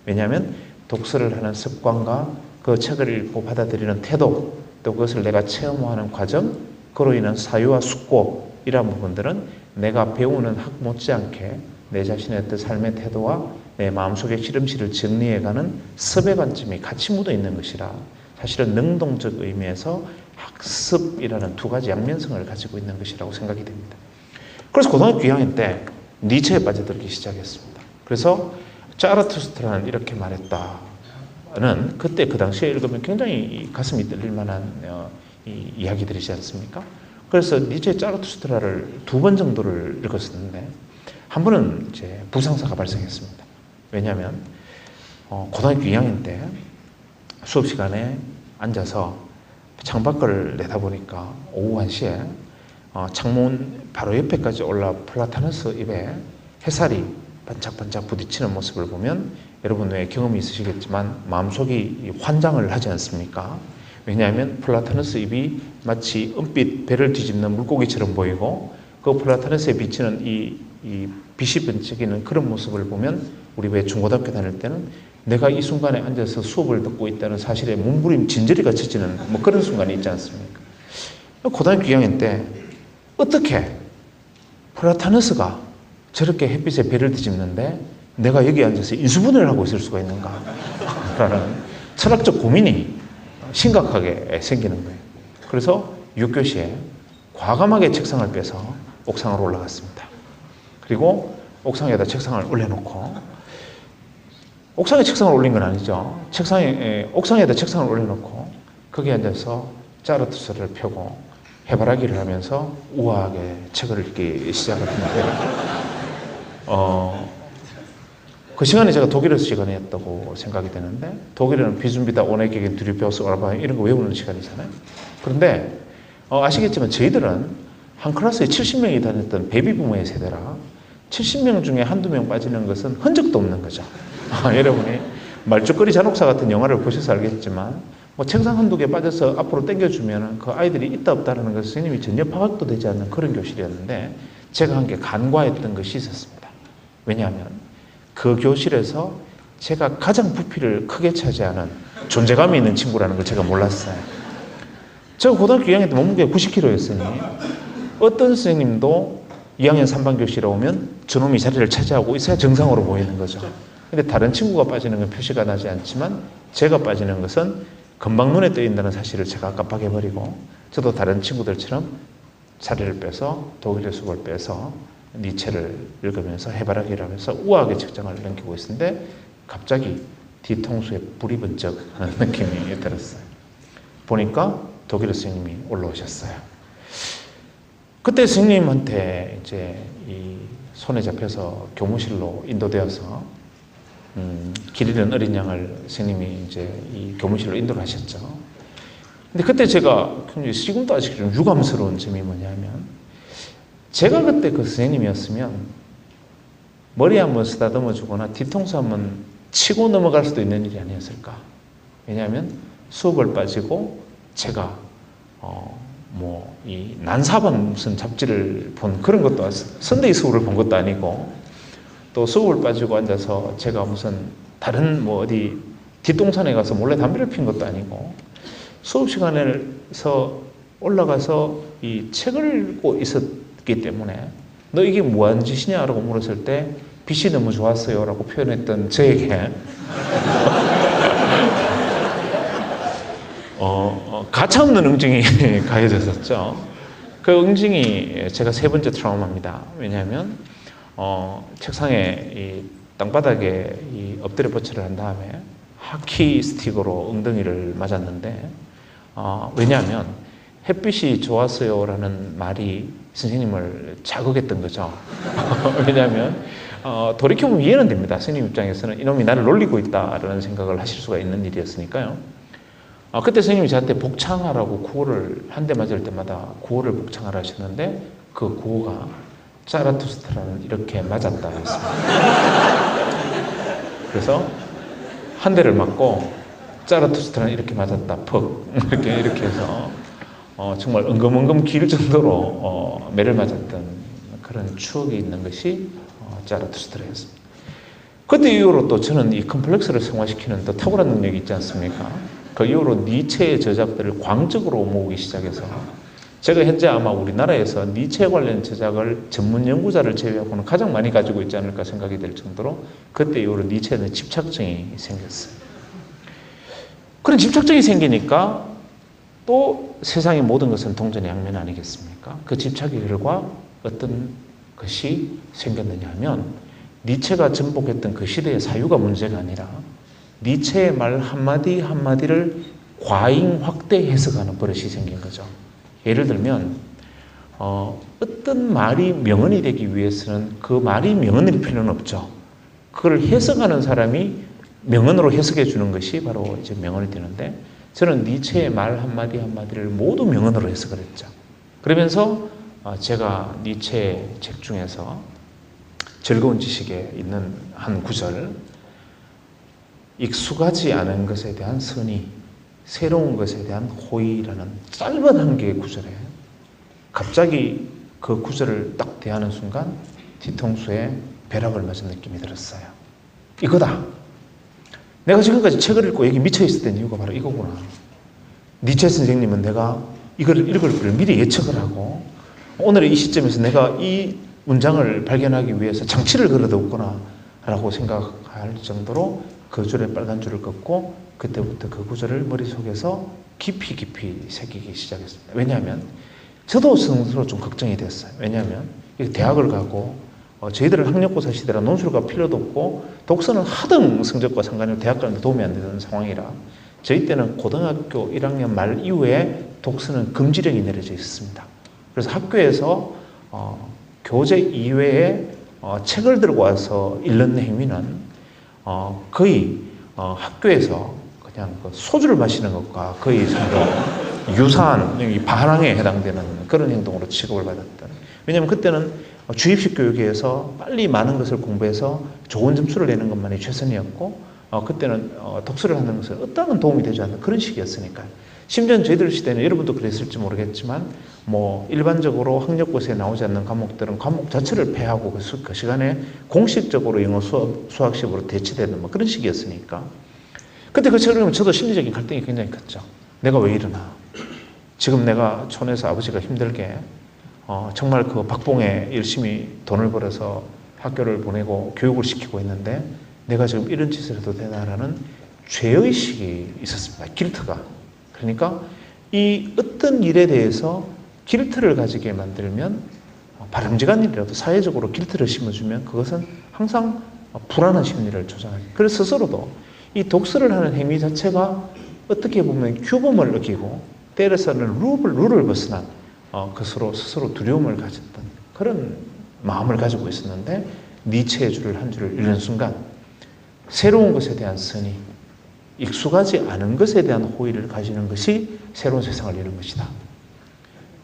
왜냐하면 독서를 하는 습관과 그 책을 읽고 받아들이는 태도, 또 그것을 내가 체험하는 과정, 그로 인한 사유와 숙고, 이러한 부분들은 내가 배우는 학 못지않게 내 자신의 어떤 삶의 태도와 내 마음속의 시름시를 정리해가는 습의 관점이 같이 묻어 있는 것이라, 사실은 능동적 의미에서 학습이라는 두 가지 양면성을 가지고 있는 것이라고 생각이 됩니다. 그래서 고등학교 2학년 때 니체에 빠져들기 시작했습니다. 그래서 자라투스트라는 이렇게 말했다는, 그때 그 당시에 읽으면 굉장히 가슴이 떨릴 만한 이야기들이지 않습니까? 그래서 니체의 자라투스트라를 2번 정도를 읽었었는데, 한 번은 이제 부상사가 발생했습니다. 왜냐하면 고등학교 2학년 때 수업 시간에 앉아서 창밖을 내다보니까 오후 1시에 창문 바로 옆에까지 올라 플라타너스 잎에 햇살이 반짝반짝 부딪히는 모습을 보면, 여러분 왜 경험이 있으시겠지만 마음속이 환장을 하지 않습니까? 왜냐하면 플라타너스 잎이 마치 은빛 배를 뒤집는 물고기처럼 보이고, 그 플라타너스에 비치는 이 빛이 번쩍이는 그런 모습을 보면, 우리 왜 중고등학교 다닐 때는 내가 이 순간에 앉아서 수업을 듣고 있다는 사실에 몸부림 진저리가 쳐지는 뭐 그런 순간이 있지 않습니까? 고등학교 2학년 때 어떻게 플라타너스가 저렇게 햇빛에 배를 뒤집는데 내가 여기 앉아서 인수분해를 하고 있을 수가 있는가 라는 철학적 고민이 심각하게 생기는 거예요. 그래서 6교시에 과감하게 책상을 빼서 옥상으로 올라갔습니다. 그리고 옥상에다 책상을 올려놓고, 옥상에 책상을 올린 건 아니죠. 옥상에다 책상을 올려놓고 거기에 앉아서 자라투스트라를 펴고 해바라기를 하면서 우아하게 책을 읽기 시작을 했는데, 그 시간에 제가 독일어 시간이었다고 생각이 되는데, 독일어는 비준비다 오네게겐 드리페어스 오라바 이런 거 외우는 시간이잖아요. 그런데 아시겠지만 저희들은 한 클래스에 70명이 다녔던 베이비부모의 세대라 70명 중에 한두 명 빠지는 것은 흔적도 없는 거죠. 여러분이 말죽거리 잔혹사 같은 영화를 보셔서 알겠지만, 뭐 책상 한두 개 빠져서 앞으로 당겨주면 그 아이들이 있다 없다는 것을 선생님이 전혀 파악도 되지 않는 그런 교실이었는데, 제가 한 게 간과했던 것이 있었습니다. 왜냐하면 그 교실에서 제가 가장 부피를 크게 차지하는 존재감이 있는 친구라는 걸 제가 몰랐어요. 제가 고등학교 2학년 때 몸무게가 90kg였으니 어떤 선생님도 2학년 3반 교실에 오면 저놈이 자리를 차지하고 있어야 정상으로 보이는 거죠. 근데 다른 친구가 빠지는 건 표시가 나지 않지만, 제가 빠지는 것은 금방 눈에 띄인다는 사실을 제가 깜빡해버리고, 저도 다른 친구들처럼 자리를 빼서 독일어 수업을 빼서 니체를 읽으면서 해바라기를 하면서 우아하게 책장을 넘기고 있었는데, 갑자기 뒤통수에 불이 번쩍 하는 느낌이 들었어요. 보니까 독일어 선생님이 올라오셨어요. 그때 선생님한테 이제 이 손에 잡혀서 교무실로 인도되어서 길 잃은 어린 양을 선생님이 이제 이 교무실로 인도를 하셨죠. 근데 그때 제가 지금도 아직 좀 유감스러운 점이 뭐냐면, 제가 그때 그 선생님이었으면 머리 한번 쓰다듬어 주거나 뒤통수 한번 치고 넘어갈 수도 있는 일이 아니었을까. 왜냐하면 수업을 빠지고 제가 이 난사반 무슨 잡지를 본 그런 것도, 선데이 스쿨을 본 것도 아니고, 또 수업을 빠지고 앉아서 제가 무슨 다른 어디 뒷동산에 가서 몰래 담배를 핀 것도 아니고, 수업 시간에서 올라가서 이 책을 읽고 있었기 때문에, 너 이게 뭐하는 짓이냐 라고 물었을 때 빛이 너무 좋았어요 라고 표현했던 저에게 가차없는 응징이 가해졌었죠. 그 응징이 제가 3번째 트라우마입니다. 왜냐하면 책상에 이 땅바닥에 이 엎드려 버치를 한 다음에 하키 스틱으로 엉덩이를 맞았는데, 왜냐하면 햇빛이 좋았어요 라는 말이 선생님을 자극했던 거죠. 왜냐하면 돌이켜보면 이해는 됩니다. 스님 입장에서는 이놈이 나를 놀리고 있다라는 생각을 하실 수가 있는 일이었으니까요. 그때 스님이 저한테 복창하라고 구호를 한 대 맞을 때마다 구호를 복창하라 하셨는데 그 구호가 짜라투스트라는 이렇게 맞았다 했습니다. 그래서 한 대를 맞고 짜라투스트라는 이렇게 맞았다 퍽 이렇게 해서 정말 은금은금 길 정도로 매를 맞았던 그런 추억이 있는 것이 짜라투스트라였습니다. 그때 이후로 또 저는 이 컴플렉스를 승화시키는 또 탁월한 능력이 있지 않습니까? 그 이후로 니체의 저작들을 광적으로 모으기 시작해서 제가 현재 아마 우리나라에서 니체 관련 저작을 전문 연구자를 제외하고는 가장 많이 가지고 있지 않을까 생각이 될 정도로 그때 이후로 니체는 집착증이 생겼어요. 그런 집착증이 생기니까 또 세상의 모든 것은 동전의 양면 아니겠습니까? 그 집착의 결과 어떤 것이 생겼느냐 하면 니체가 전복했던 그 시대의 사유가 문제가 아니라 니체의 말 한마디 한마디를 과잉 확대 해석하는 버릇이 생긴 거죠. 예를 들면 어떤 말이 명언이 되기 위해서는 그 말이 명언일 필요는 없죠. 그걸 해석하는 사람이 명언으로 해석해 주는 것이 바로 이제 명언이 되는데 저는 니체의 말 한마디 한마디를 모두 명언으로 해석을 했죠. 그러면서 제가 니체의 책 중에서 즐거운 지식에 있는 한 구절, 익숙하지 않은 것에 대한 선의, 새로운 것에 대한 호의라는 짧은 한 개의 구절에 갑자기 그 구절을 딱 대하는 순간 뒤통수에 벼락을 맞은 느낌이 들었어요. 이거다. 내가 지금까지 책을 읽고 여기 미쳐 있었던 이유가 바로 이거구나. 니체 선생님은 내가 이걸 읽을 걸 미리 예측을 하고 오늘의 이 시점에서 내가 이 문장을 발견하기 위해서 장치를 걸어뒀구나 라고 생각할 정도로 그 줄에 빨간 줄을 긋고 그때부터 그 구절을 머릿속에서 깊이 새기기 시작했습니다. 왜냐하면 저도 스스로 좀 걱정이 됐어요. 왜냐하면 대학을 가고 저희들은 학력고사 시대라 논술과 필요도 없고 독서는 하등 성적과 상관이 없고 대학 가는데 도움이 안 되는 상황이라 저희 때는 고등학교 1학년 말 이후에 독서는 금지령이 내려져 있었습니다. 그래서 학교에서 교재 이외에 책을 들고 와서 읽는 행위는 거의 학교에서 그냥 소주를 마시는 것과 거의 유사한 반항에 해당되는 그런 행동으로 취급을 받았던. 왜냐하면 그때는 주입식 교육에서 빨리 많은 것을 공부해서 좋은 점수를 내는 것만이 최선이었고 그때는 독서를 하는 것은 어떠한 도움이 되지 않는 그런 시기였으니까요. 심지어 저희들 시대는 여러분도 그랬을지 모르겠지만 일반적으로 학력고사에 나오지 않는 과목들은 과목 자체를 폐하고 그 시간에 공식적으로 영어 수학 시험으로 대치되는 그런 시기였으니까 그때 그 책을 보면 저도 심리적인 갈등이 굉장히 컸죠. 내가 왜 이러나. 지금 내가 촌에서 아버지가 힘들게 정말 그 박봉에 열심히 돈을 벌어서 학교를 보내고 교육을 시키고 있는데 내가 지금 이런 짓을 해도 되나라는 죄의식이 있었습니다. 길트가. 그러니까 이 어떤 일에 대해서 길트를 가지게 만들면 바람직한 일이라도 사회적으로 길트를 심어주면 그것은 항상 불안한 심리를 조장하죠. 그래서 스스로도 이 독서를 하는 행위 자체가 어떻게 보면 규범을 어기고 때려서는 룰을 벗어난 그것으로 스스로 두려움을 가졌던 그런 마음을 가지고 있었는데 니체의 줄을 한 줄을 읽는 순간 새로운 것에 대한 선의, 익숙하지 않은 것에 대한 호의를 가지는 것이 새로운 세상을 여는 것이다.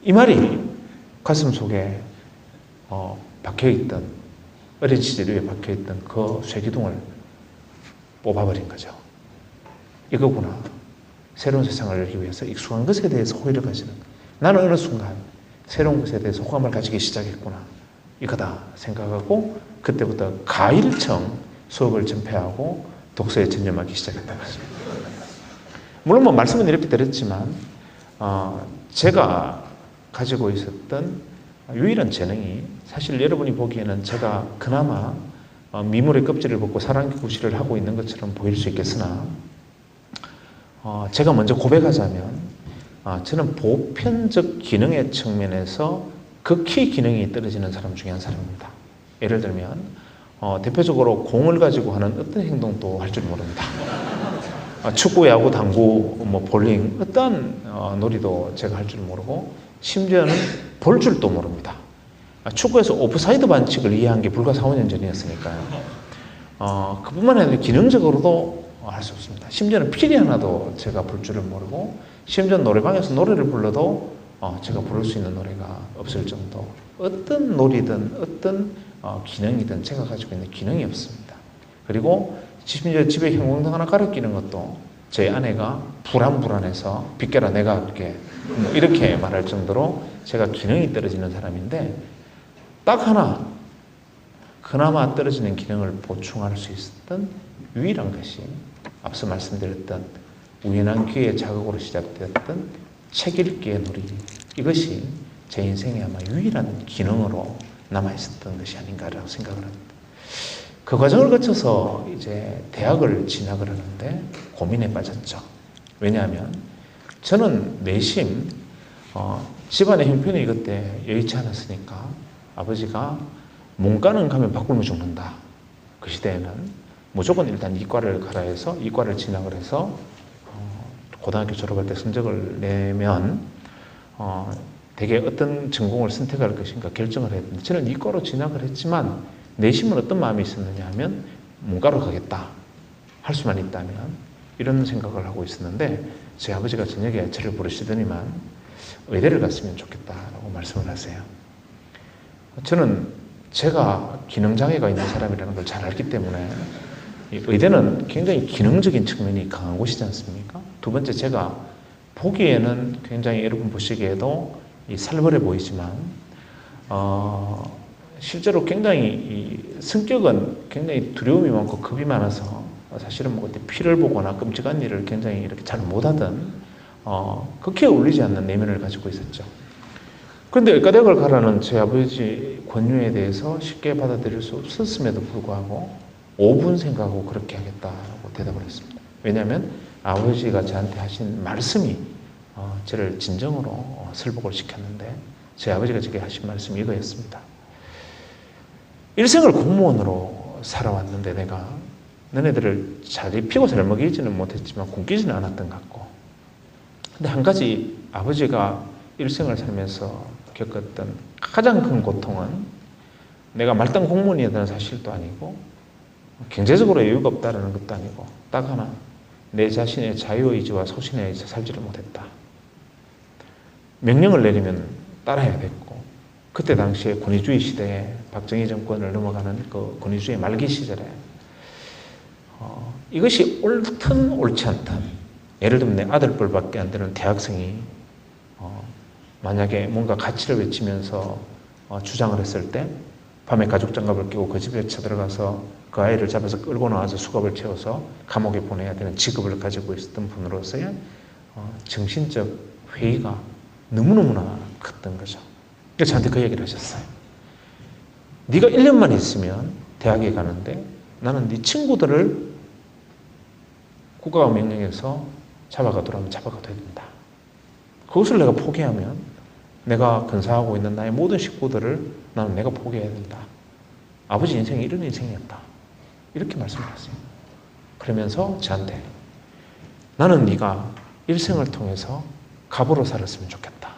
이 말이 가슴 속에 박혀있던 어린 시절 위에 박혀있던 그 쇠기둥을 뽑아버린 거죠. 이거구나. 새로운 세상을 열기 위해서 익숙한 것에 대해서 호의를 가지는 나는 어느 순간 새로운 것에 대해서 호감을 가지기 시작했구나. 이거다 생각하고 그때부터 가일청 수업을 전폐하고 독서에 전념하기 시작했다고 하죠. 물론 말씀은 이렇게 드렸지만 제가 가지고 있었던 유일한 재능이 사실 여러분이 보기에는 제가 그나마 미물의 껍질을 벗고 사랑구실을 하고 있는 것처럼 보일 수 있겠으나 제가 먼저 고백하자면 저는 보편적 기능의 측면에서 극히 기능이 떨어지는 사람 중에 한 사람입니다. 예를 들면 대표적으로 공을 가지고 하는 어떤 행동도 할 줄 모릅니다. 축구, 야구, 당구, 볼링 어떤 놀이도 제가 할 줄 모르고 심지어는 볼 줄도 모릅니다. 축구에서 오프사이드 반칙을 이해한 게 불과 4, 5년 전이었으니까요. 그뿐만 아니라 기능적으로도 할 수 없습니다. 심지어는 피리 하나도 제가 불 줄을 모르고, 심지어 노래방에서 노래를 불러도 제가 부를 수 있는 노래가 없을 정도, 어떤 놀이든 어떤 기능이든 제가 가지고 있는 기능이 없습니다. 그리고 심지어 집에 형광등 하나 갈아 끼는 것도 제 아내가 불안해서 빗겨라 내가 할게 뭐 이렇게 말할 정도로 제가 기능이 떨어지는 사람인데, 딱 하나 그나마 떨어지는 기능을 보충할 수 있었던 유일한 것이 앞서 말씀드렸던 우연한 기회의 자극으로 시작되었던 책 읽기의 놀이, 이것이 제 인생의 아마 유일한 기능으로 남아있었던 것이 아닌가라고 생각을 합니다. 그 과정을 거쳐서 이제 대학을 진학을 하는데 고민에 빠졌죠. 왜냐하면 저는 내심 집안의 형편이 그때 여의치 않았으니까 아버지가 문과는 가면 바꿀면 죽는다. 그 시대에는 무조건 일단 이과를 가라 해서 이과를 진학을 해서 고등학교 졸업할 때 성적을 내면 되게 어떤 전공을 선택할 것인가 결정을 해야 되는데, 저는 이과로 진학을 했지만 내심은 어떤 마음이 있었느냐 하면 문과로 가겠다. 할 수만 있다면 이런 생각을 하고 있었는데, 제 아버지가 저녁에 저를 부르시더니만 의대를 갔으면 좋겠다라고 말씀을 하세요. 저는 제가 기능장애가 있는 사람이라는 걸 잘 알기 때문에, 의대는 굉장히 기능적인 측면이 강한 곳이지 않습니까? 두 번째, 제가 보기에는 굉장히 여러분 보시기에도 살벌해 보이지만 실제로 굉장히 성격은 굉장히 두려움이 많고 겁이 많아서 사실은 뭐 그때 피를 보거나 끔찍한 일을 굉장히 이렇게 잘 못하던 극히 어울리지 않는 내면을 가지고 있었죠. 그런데 의과대학을 가라는 제 아버지 권유에 대해서 쉽게 받아들일 수 없었음에도 불구하고 5분 생각하고 그렇게 하겠다고 대답을 했습니다. 왜냐하면 아버지가 저한테 하신 말씀이 저를 진정으로 설복을 시켰는데, 제 아버지가 제게 하신 말씀이 이거였습니다. 일생을 공무원으로 살아왔는데 내가 너네들을 잘 입히고 잘 먹이지는 못했지만 굶기지는 않았던 것 같고, 근데 한 가지 아버지가 일생을 살면서 겪었던 가장 큰 고통은 내가 말단 공무원이었다는 사실도 아니고 경제적으로 여유가 없다는 것도 아니고, 딱 하나, 내 자신의 자유의지와 소신에 의해서 살지를 못했다. 명령을 내리면 따라야 됐고, 그때 당시에 권위주의 시대에 박정희 정권을 넘어가는 그 권위주의 말기 시절에 이것이 옳든 옳지 않든, 예를 들면 내 아들뻘밖에 안 되는 대학생이 만약에 뭔가 가치를 외치면서 주장을 했을 때 밤에 가죽장갑을 끼고 그 집에 쳐들어가서 그 아이를 잡아서 끌고 나와서 수갑을 채워서 감옥에 보내야 되는 직업을 가지고 있었던 분으로서의 정신적 회의가 너무너무나 컸던 거죠. 그래서 저한테 그 얘기를 하셨어요. 네가 1년만 있으면 대학에 가는데 나는 네 친구들을 국가가 명령해서 잡아가더라면 잡아가둬야 된다. 그것을 내가 포기하면 내가 근사하고 있는 나의 모든 식구들을 나는 내가 포기해야 된다. 아버지 인생이 이런 인생이었다. 이렇게 말씀을 하세요. 그러면서 저한테 나는 네가 일생을 통해서 갑으로 살았으면 좋겠다.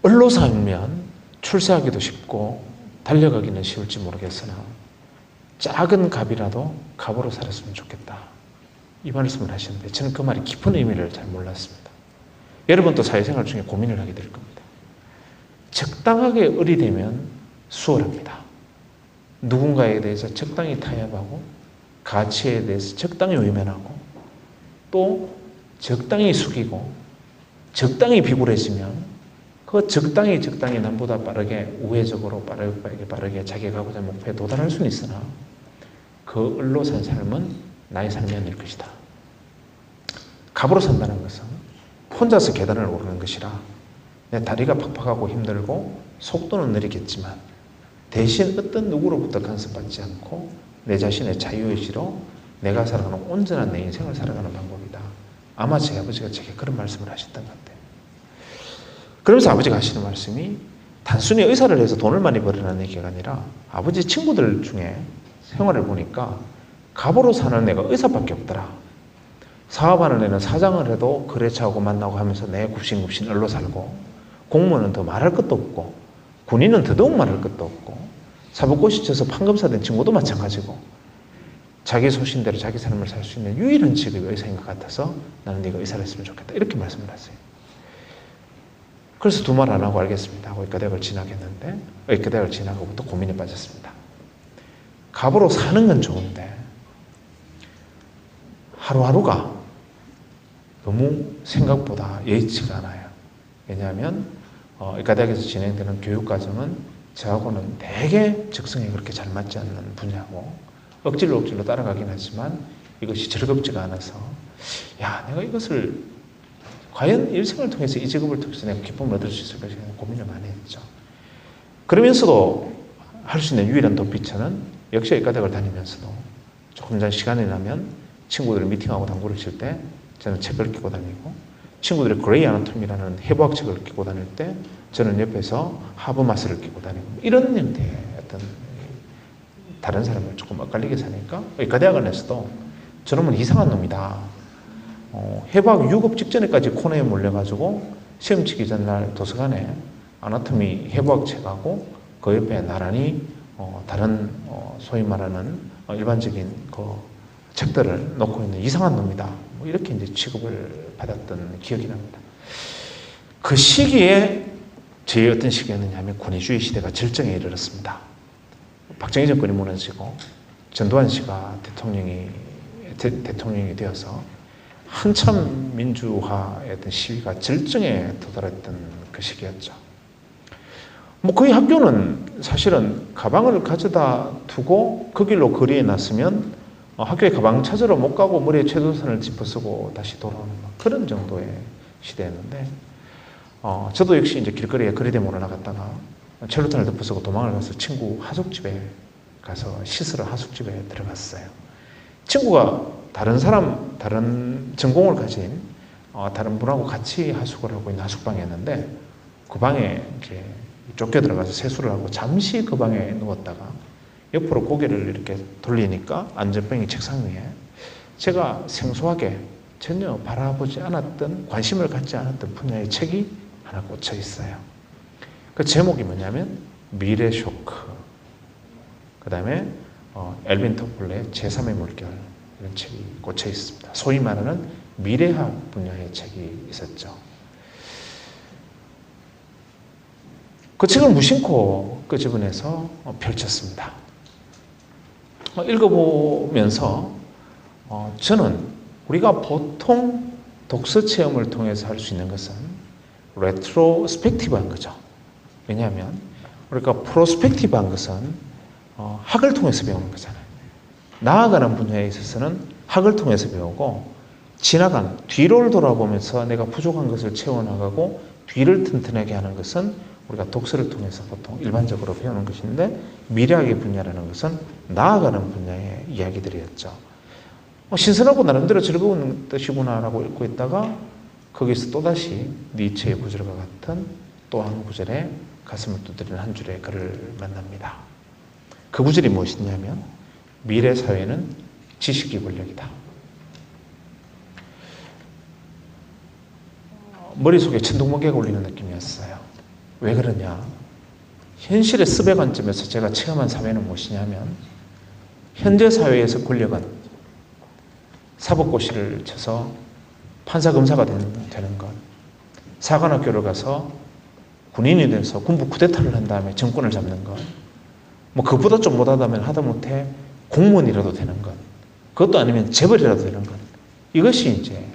언로사면 출세하기도 쉽고 달려가기는 쉬울지 모르겠으나 작은 갑이라도 갑으로 살았으면 좋겠다. 이 말씀을 하시는데 저는 그 말이 깊은 의미를 잘 몰랐습니다. 여러분도 사회생활 중에 고민을 하게 될 겁니다. 적당하게 어리되면 수월합니다. 누군가에 대해서 적당히 타협하고 가치에 대해서 적당히 외면하고 또 적당히 숙이고 적당히 비굴해지면 그 적당히 남보다 빠르게 우회적으로 빠르게 자기가 가고자 하는 목표에 도달할 수는 있으나 그 을로 산 삶은 나의 삶이 아닐 것이다. 갑으로 산다는 것은 혼자서 계단을 오르는 것이라 내 다리가 팍팍하고 힘들고 속도는 느리겠지만 대신 어떤 누구로부터 간섭받지 않고 내 자신의 자유의지로 내가 살아가는 온전한 내 인생을 살아가는 방법이다. 아마 제 아버지가 제게 그런 말씀을 하셨던 것 같아요. 그러면서 아버지가 하시는 말씀이 단순히 의사를 해서 돈을 많이 벌으라는 얘기가 아니라 아버지 친구들 중에 생활을 보니까 갑으로 사는 애가 의사밖에 없더라. 사업하는 애는 사장을 해도 거래처하고 만나고 하면서 내 굽신굽신 얼로 살고 공무원은 더 말할 것도 없고 군인은 더더욱 말할 것도 없고 사법고시 쳐서 판검사 된 친구도 마찬가지고 자기 소신대로 자기 삶을 살 수 있는 유일한 직업이 의사인 것 같아서 나는 네가 의사를 했으면 좋겠다. 이렇게 말씀을 하세요. 그래서 두 말 안 하고 알겠습니다 하고 의과대학을 진학했는데 의과대학을 진학하고 또 고민에 빠졌습니다. 갑으로 사는 건 좋은데 하루하루가 너무 생각보다 여의치가 않아요. 왜냐하면 의과대학에서 진행되는 교육과정은 저하고는 되게 적성에 그렇게 잘 맞지 않는 분야고 억지로 따라가긴 하지만 이것이 즐겁지가 않아서 야, 내가 이것을 과연 일생을 통해서 이 직업을 통해서 내가 기쁨을 얻을 수 있을까 고민을 많이 했죠. 그러면서도 할 수 있는 유일한 도피처는 역시 의과대학을 다니면서도 조금 전 시간이 나면 친구들이 미팅하고 당구를 칠 때 저는 책을 끼고 다니고 친구들이 그레이 아나토미라는 해부학 책을 끼고 다닐 때 저는 옆에서 하버마스를 끼고 다니고 이런 형태의 어떤 다른 사람을 조금 엇갈리게 사니까 의과대학 안에서도 저놈은 이상한 놈이다. 해부학 6급 직전에까지 코너에 몰려가지고 시험 치기 전날 도서관에 아나토미 해부학 책하고 그 옆에 나란히 다른 소위 말하는 일반적인 그 책들을 놓고 있는 이상한 놈이다. 뭐 이렇게 이제 취급을 받았던 기억이 납니다. 그 시기에 제 어떤 시기였느냐 하면 권위주의 시대가 절정에 이르렀습니다. 박정희 정권이 무너지고 전두환 씨가 대통령이 되어서 한참 민주화의 어떤 시위가 절정에 도달했던 그 시기였죠. 뭐 거의 학교는 사실은 가방을 가져다 두고 그 길로 거리에 났으면 학교에 가방 찾으러 못 가고 머리에 최도선을 짚어쓰고 다시 돌아오는 그런 정도의 시대였는데 저도 역시 이제 길거리에 거리대모로 나갔다가 첼로탄을 덮어쓰고 도망을 가서 친구 하숙집에 가서 씻으러 하숙집에 들어갔어요. 친구가 다른 전공을 가진 다른 분하고 같이 하숙을 하고 있는 하숙방이었는데 그 방에 이제 쫓겨 들어가서 세수를 하고 잠시 그 방에 누웠다가 옆으로 고개를 이렇게 돌리니까 안전병이 책상 위에 제가 생소하게 전혀 바라보지 않았던 관심을 갖지 않았던 분야의 책이 하나 꽂혀 있어요. 그 제목이 뭐냐면 미래 쇼크, 그 다음에 엘빈 토플러의 제3의 물결 이런 책이 꽂혀 있습니다. 소위 말하는 미래학 분야의 책이 있었죠. 그 책을 무심코 끄집어내서 펼쳤습니다. 읽어보면서 저는 우리가 보통 독서 체험을 통해서 할 수 있는 것은 레트로스펙티브한 거죠. 왜냐하면 우리가 프로스펙티브한 것은 학을 통해서 배우는 거잖아요. 나아가는 분야에 있어서는 학을 통해서 배우고 지나간 뒤를 돌아보면서 내가 부족한 것을 채워나가고 뒤를 튼튼하게 하는 것은 우리가 독서를 통해서 보통 일반적으로 배우는 것인데 미래학의 분야라는 것은 나아가는 분야의 이야기들이었죠. 신선하고 나름대로 즐거운 뜻이구나라고 읽고 있다가 거기서 또다시 니체의 구절과 같은 또 한 구절에 가슴을 두드리는 한 줄의 글을 만납니다. 그 구절이 무엇이냐면 미래 사회는 지식이 권력이다. 머릿속에 천둥번개가 울리는 느낌이었어요. 왜 그러냐? 현실의 습의 관점에서 제가 체험한 사회는 무엇이냐면 현재 사회에서 권력은 사법고시를 쳐서 판사 검사가 되는 것, 사관학교를 가서 군인이 돼서 군부 쿠데타를 한 다음에 정권을 잡는 것, 뭐 그보다 좀 못하다면 하다못해 공무원이라도 되는 것, 그것도 아니면 재벌이라도 되는 것, 이것이 이제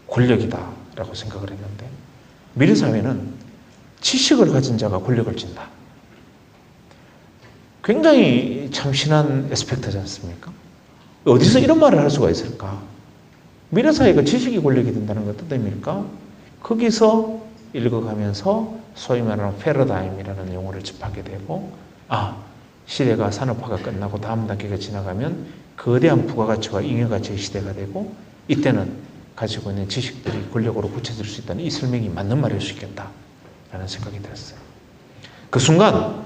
권력이다라고 생각을 했는데 미래 사회는 지식을 가진 자가 권력을 진다. 굉장히 참신한 에스펙트지 않습니까? 어디서 이런 말을 할 수가 있을까? 미래 사회가 지식이 권력이 된다는 건 어떤 의미일까? 거기서 읽어가면서 소위 말하는 패러다임이라는 용어를 접하게 되고 시대가 산업화가 끝나고 다음 단계가 지나가면 거대한 부가가치와 잉여가치의 시대가 되고 이때는 가지고 있는 지식들이 권력으로 굳혀질 수 있다는 이 설명이 맞는 말일 수 있겠다라는 생각이 들었어요. 그 순간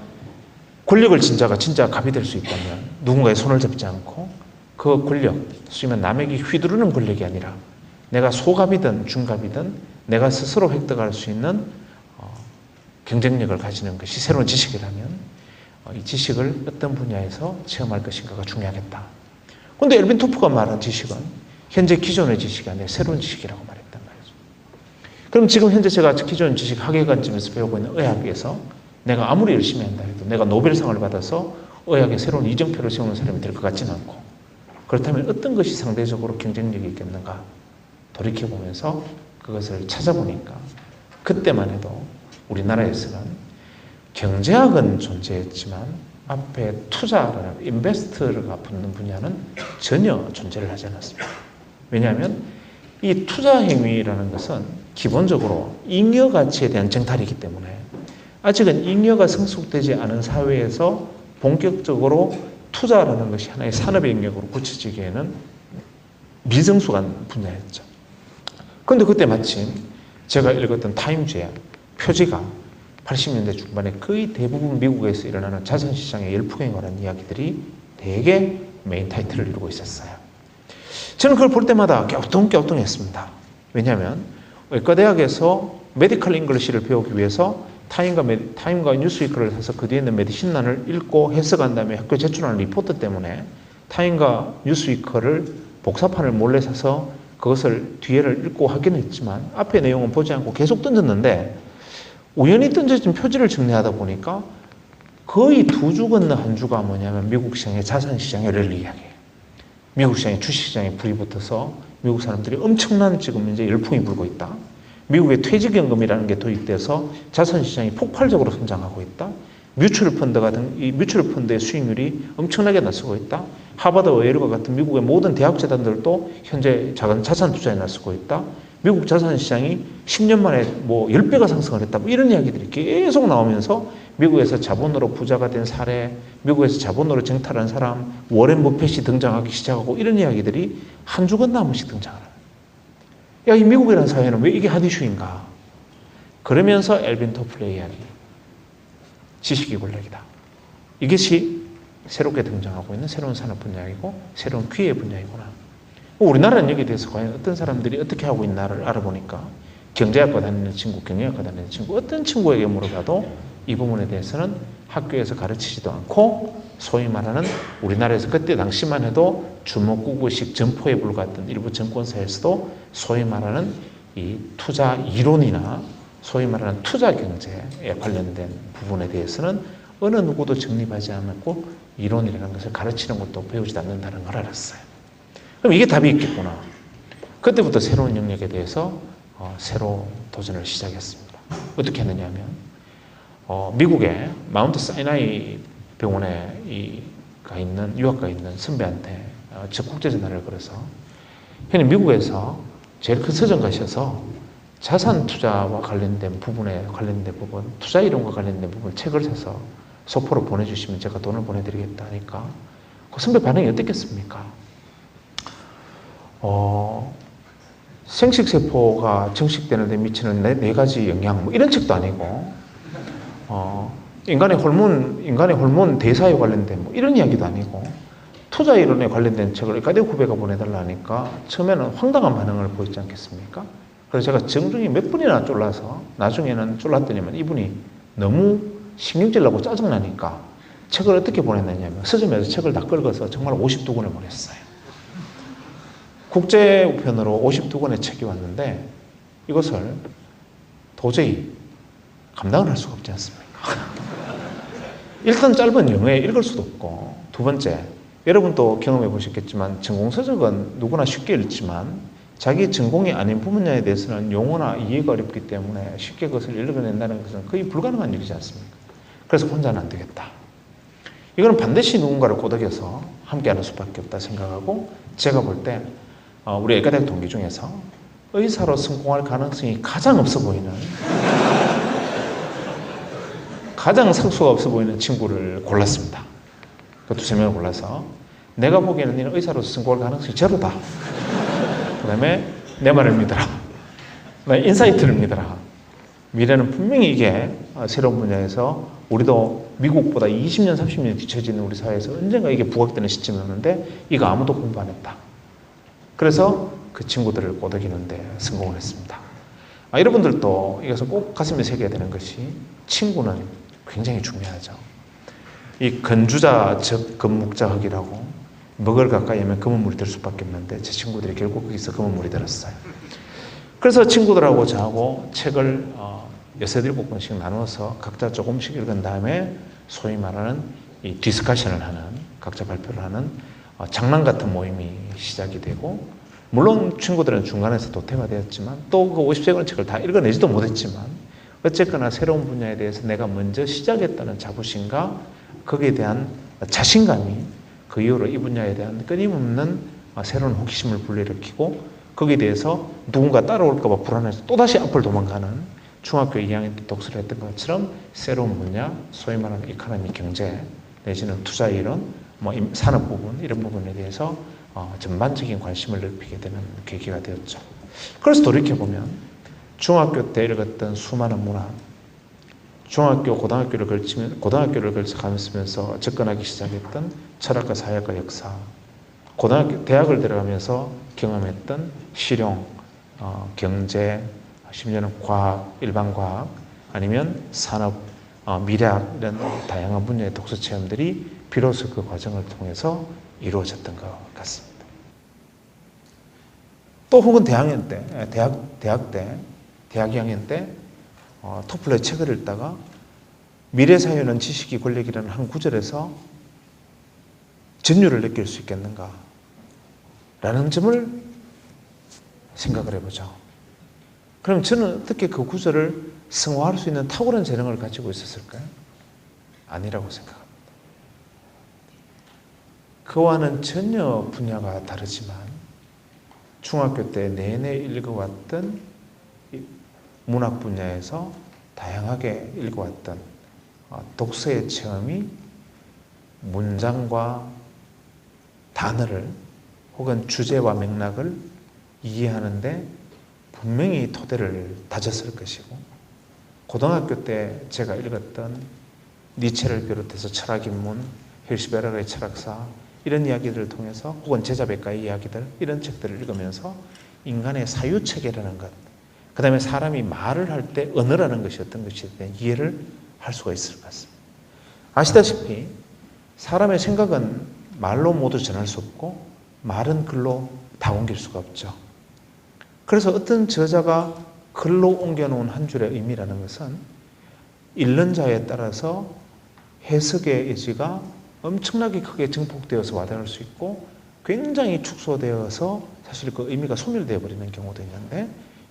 권력을 진 자가 진짜 갑이 될 수 있다면 누군가의 손을 잡지 않고 그 권력, 쓰면 남에게 휘두르는 권력이 아니라 내가 소갑이든 중갑이든 내가 스스로 획득할 수 있는 경쟁력을 가지는 것이 새로운 지식이라면 이 지식을 어떤 분야에서 체험할 것인가가 중요하겠다. 그런데 엘빈 토프가 말한 지식은 현재 기존의 지식이 아니라 새로운 지식이라고 말했단 말이죠. 그럼 지금 현재 제가 기존 지식 학예관점에서 배우고 있는 의학에서 내가 아무리 열심히 한다 해도 내가 노벨상을 받아서 의학의 새로운 이정표를 세우는 사람이 될 것 같지는 않고, 그렇다면 어떤 것이 상대적으로 경쟁력이 있겠는가 돌이켜보면서 그것을 찾아보니까 그때만 해도 우리나라에서는 경제학은 존재했지만 앞에 투자라는 인베스트가 붙는 분야는 전혀 존재를 하지 않았습니다. 왜냐하면 이 투자 행위라는 것은 기본적으로 잉여 가치에 대한 정탈이기 때문에 아직은 잉여가 성숙되지 않은 사회에서 본격적으로 투자라는 것이 하나의 산업의 영역으로 굳혀지기에는 미성숙한 분야였죠. 그런데 그때 마침 제가 읽었던 타임즈의 표지가 80년대 중반에 거의 대부분 미국에서 일어나는 자산시장의 열풍에 관한 이야기들이 대개 메인 타이틀을 이루고 있었어요. 저는 그걸 볼 때마다 갸우뚱갸우뚱했습니다. 왜냐하면 의과대학에서 메디컬 잉글리시를 배우기 위해서 타임과 뉴스위크를 사서 그 뒤에 있는 메디신란을 읽고 해석한 다음에 학교에 제출하는 리포트 때문에 타임과 뉴스위크를 복사판을 몰래 사서 그것을 뒤에를 읽고 하긴 했지만 앞의 내용은 보지 않고 계속 던졌는데, 우연히 던져진 표지를 정리하다 보니까 거의 두 주 건너 한 주가 뭐냐면 미국 시장의 자산시장의 랠리 이야기예요. 미국 시장의 주식시장에 불이 붙어서 미국 사람들이 엄청난 지금 이제 열풍이 불고 있다. 미국의 퇴직연금이라는 게 도입돼서 자산시장이 폭발적으로 성장하고 있다. 뮤추얼 펀드 같은 이 뮤추얼 펀드의 수익률이 엄청나게 나서고 있다. 하버드 웨일과 같은 미국의 모든 대학 재단들도 현재 작은 자산 투자에 나서고 있다. 미국 자산 시장이 10년 만에 뭐 10배가 상승을 했다. 뭐 이런 이야기들이 계속 나오면서 미국에서 자본으로 부자가 된 사례, 미국에서 자본으로 정탈한 사람, 워렌 버핏이 등장하기 시작하고 이런 이야기들이 한 주간 한 번씩 등장을. 야, 이 미국이라는 사회는 왜 이게 핫 이슈인가? 그러면서 엘빈 토플의 이야기, 지식이 권력이다. 이것이 새롭게 등장하고 있는 새로운 산업 분야이고 새로운 기회 분야이구나. 우리나라는 여기에 대해서 과연 어떤 사람들이 어떻게 하고 있나를 알아보니까 경제학과 다니는 친구, 경영학과 다니는 친구, 어떤 친구에게 물어봐도 이 부분에 대해서는 학교에서 가르치지도 않고 소위 말하는 우리나라에서 그때 당시만 해도 주먹구구식 점포에 불과했던 일부 정권사에서도 소위 말하는 이 투자 이론이나 소위 말하는 투자 경제에 관련된 부분에 대해서는 어느 누구도 정립하지 않았고 이론이라는 것을 가르치는 것도 배우지 않는다는 걸 알았어요. 그럼 이게 답이 있겠구나. 그때부터 새로운 영역에 대해서 새로 도전을 시작했습니다. 어떻게 했느냐 하면 미국의 마운트 사이나이 병원에 유학가 있는 선배한테 적국제 전화를 걸어서 형님 미국에서 제일 큰 서점 가셔서 자산 투자와 관련된 부분, 투자 이론과 관련된 부분 책을 사서 소포로 보내주시면 제가 돈을 보내드리겠다 하니까 그 선배 반응이 어땠겠습니까? 생식세포가 증식되는 데 미치는 네 가지 영향, 뭐 이런 책도 아니고, 인간의 호르몬 대사에 관련된 뭐 이런 이야기도 아니고, 투자 이론에 관련된 책을 의과대학 후배가 보내달라 하니까 처음에는 황당한 반응을 보이지 않겠습니까? 그래서 제가 정중히 몇 번이나 쫄라서 나중에는 쫄랐더니만 이분이 너무 신경질 나고 짜증나니까 책을 어떻게 보냈느냐면 서점에서 책을 다 긁어서 정말 52권을 보냈어요. 국제 우편으로 52권의 책이 왔는데 이것을 도저히 감당을 할 수가 없지 않습니까? 일단 짧은 영어에 읽을 수도 없고, 두 번째, 여러분도 경험해 보셨겠지만 전공서적은 누구나 쉽게 읽지만 자기 전공이 아닌 분야에 대해서는 용어나 이해가 어렵기 때문에 쉽게 그것을 읽어낸다는 것은 거의 불가능한 일이지 않습니까? 그래서 혼자는 안 되겠다. 이거는 반드시 누군가를 꼬드겨서 함께하는 수밖에 없다 생각하고, 제가 볼 때 우리 의과대학 동기 중에서 의사로 성공할 가능성이 가장 없어 보이는 가장 상수가 없어 보이는 친구를 골랐습니다. 그 두세 명을 골라서 내가 보기에는 너는 의사로서 성공할 가능성이 제로다. 그 다음에 내 말을 믿어라. 인사이트를 믿어라. 미래는 분명히 이게 새로운 분야에서 우리도 미국보다 20년, 30년 뒤처지는 우리 사회에서 언젠가 이게 부각되는 시점이 오는데 이거 아무도 공부 안 했다. 그래서 그 친구들을 꼬드기는데 성공을 했습니다. 여러분들도 이것을 꼭 가슴에 새겨야 되는 것이 친구는 굉장히 중요하죠. 이 건주자 적 건묵자흑이라고 먹을 가까이 하면 검은 물이 들 수밖에 없는데 제 친구들이 결국 거기서 검은 물이 들었어요. 그래서 친구들하고 저하고 책을 6-7권씩 나눠서 각자 조금씩 읽은 다음에 소위 말하는 이 디스커션을 하는, 각자 발표를 하는 장난 같은 모임이 시작이 되고, 물론 친구들은 중간에서 도태가 되었지만 또 그 50권 책을 다 읽어내지도 못했지만 어쨌거나 새로운 분야에 대해서 내가 먼저 시작했다는 자부심과 거기에 대한 자신감이 그 이후로 이 분야에 대한 끊임없는 새로운 호기심을 불러일으키고, 거기에 대해서 누군가 따라올까 봐 불안해서 또다시 앞을 도망가는, 중학교 2학년 때 독서를 했던 것처럼 새로운 분야, 소위 말하는 이코노미 경제 내지는 투자 이론, 산업 부분, 이런 부분에 대해서 전반적인 관심을 넓히게 되는 계기가 되었죠. 그래서 돌이켜보면 중학교 때 읽었던 수많은 문학, 중학교, 고등학교를 거쳐가면서 접근하기 시작했던 철학과 사회학과 역사, 대학을 들어가면서 경험했던 실용, 경제, 심지어는 과학, 일반 과학, 아니면 산업, 미래학, 이런 다양한 분야의 독서 체험들이 비로소 그 과정을 통해서 이루어졌던 것 같습니다. 또 혹은 대학 2학년 때 토플러의 책을 읽다가 미래사회는 지식이 권력이라는 한 구절에서 전율을 느낄 수 있겠는가 라는 점을 생각을 해보죠. 그럼 저는 어떻게 그 구절을 승화할 수 있는 탁월한 재능을 가지고 있었을까요? 아니라고 생각합니다. 그와는 전혀 분야가 다르지만 중학교 때 내내 읽어왔던 문학 분야에서 다양하게 읽어왔던 독서의 체험이 문장과 단어를 혹은 주제와 맥락을 이해하는데 분명히 토대를 다졌을 것이고, 고등학교 때 제가 읽었던 니체를 비롯해서 철학인문, 힐스베르그의 철학사, 이런 이야기들을 통해서, 혹은 제자백과의 이야기들, 이런 책들을 읽으면서 인간의 사유체계라는 것, 그 다음에 사람이 말을 할 때 언어라는 것이 어떤 것에 대한 이해를 할 수가 있을 것 같습니다. 아시다시피 사람의 생각은 말로 모두 전할 수 없고 말은 글로 다 옮길 수가 없죠. 그래서 어떤 저자가 글로 옮겨놓은 한 줄의 의미라는 것은 읽는 자에 따라서 해석의 여지가 엄청나게 크게 증폭되어서 와닿을 수 있고, 굉장히 축소되어서 사실 그 의미가 소멸되어 버리는 경우도 있는데,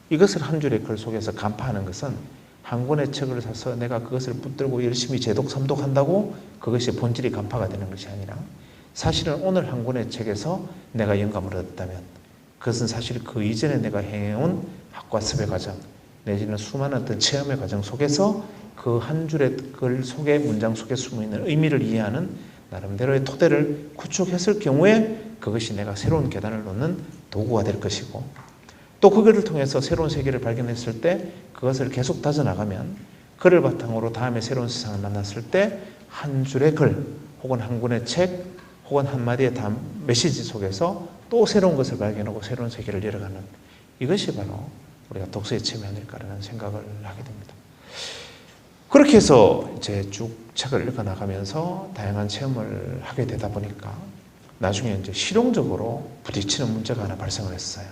이것을 한 줄의 글 속에서 간파하는 것은 한 권의 책을 사서 내가 그것을 붙들고 열심히 재독, 삼독한다고 그것이 본질이 간파가 되는 것이 아니라, 사실은 오늘 한 권의 책에서 내가 영감을 얻었다면 그것은 사실 그 이전에 내가 행해온 학과 습의 과정 내지는 수많은 어떤 체험의 과정 속에서 그 한 줄의 글 속에, 문장 속에 숨어있는 의미를 이해하는 나름대로의 토대를 구축했을 경우에 그것이 내가 새로운 계단을 놓는 도구가 될 것이고, 또 그것을 통해서 새로운 세계를 발견했을 때 그것을 계속 다져나가면 그를 바탕으로 다음에 새로운 세상을 만났을 때 한 줄의 글 혹은 한 권의 책 혹은 한마디의 메시지 속에서 또 새로운 것을 발견하고 새로운 세계를 열어가는, 이것이 바로 우리가 독서의 체험이 아닐까라는 생각을 하게 됩니다. 그렇게 해서 이제 쭉 책을 읽어나가면서 다양한 체험을 하게 되다 보니까 나중에 이제 실용적으로 부딪히는 문제가 하나 발생을 했어요.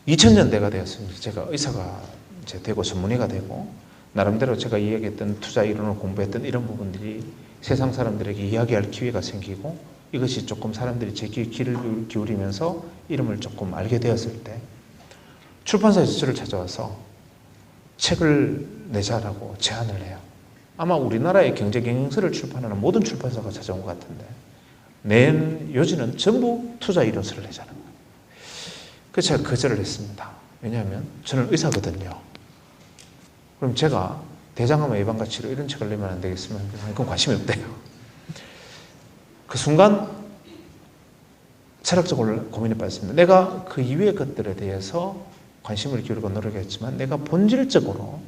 2000년대가 되었습니다. 제가 의사가 이제 되고 전문의가 되고 나름대로 제가 이야기했던 투자 이론을 공부했던 이런 부분들이 세상 사람들에게 이야기할 기회가 생기고, 이것이 조금 사람들이 제 귀를 기울이면서 이름을 조금 알게 되었을 때 출판사에서 저를 찾아와서 책을 내자라고 제안을 해요. 아마 우리나라의 경제경영서를 출판하는 모든 출판사가 찾아온 것 같은데 낸 요지는 전부 투자 이론서를 내자는 거예요. 그래서 제가 거절을 했습니다. 왜냐하면 저는 의사거든요. 그럼 제가 대장암 예방과 치료 이런 책을 내면 안 되겠으면 그건 관심이 없대요. 그 순간 철학적으로 고민에 빠졌습니다. 내가 그 이외의 것들에 대해서 관심을 기울이고 노력했지만 내가 본질적으로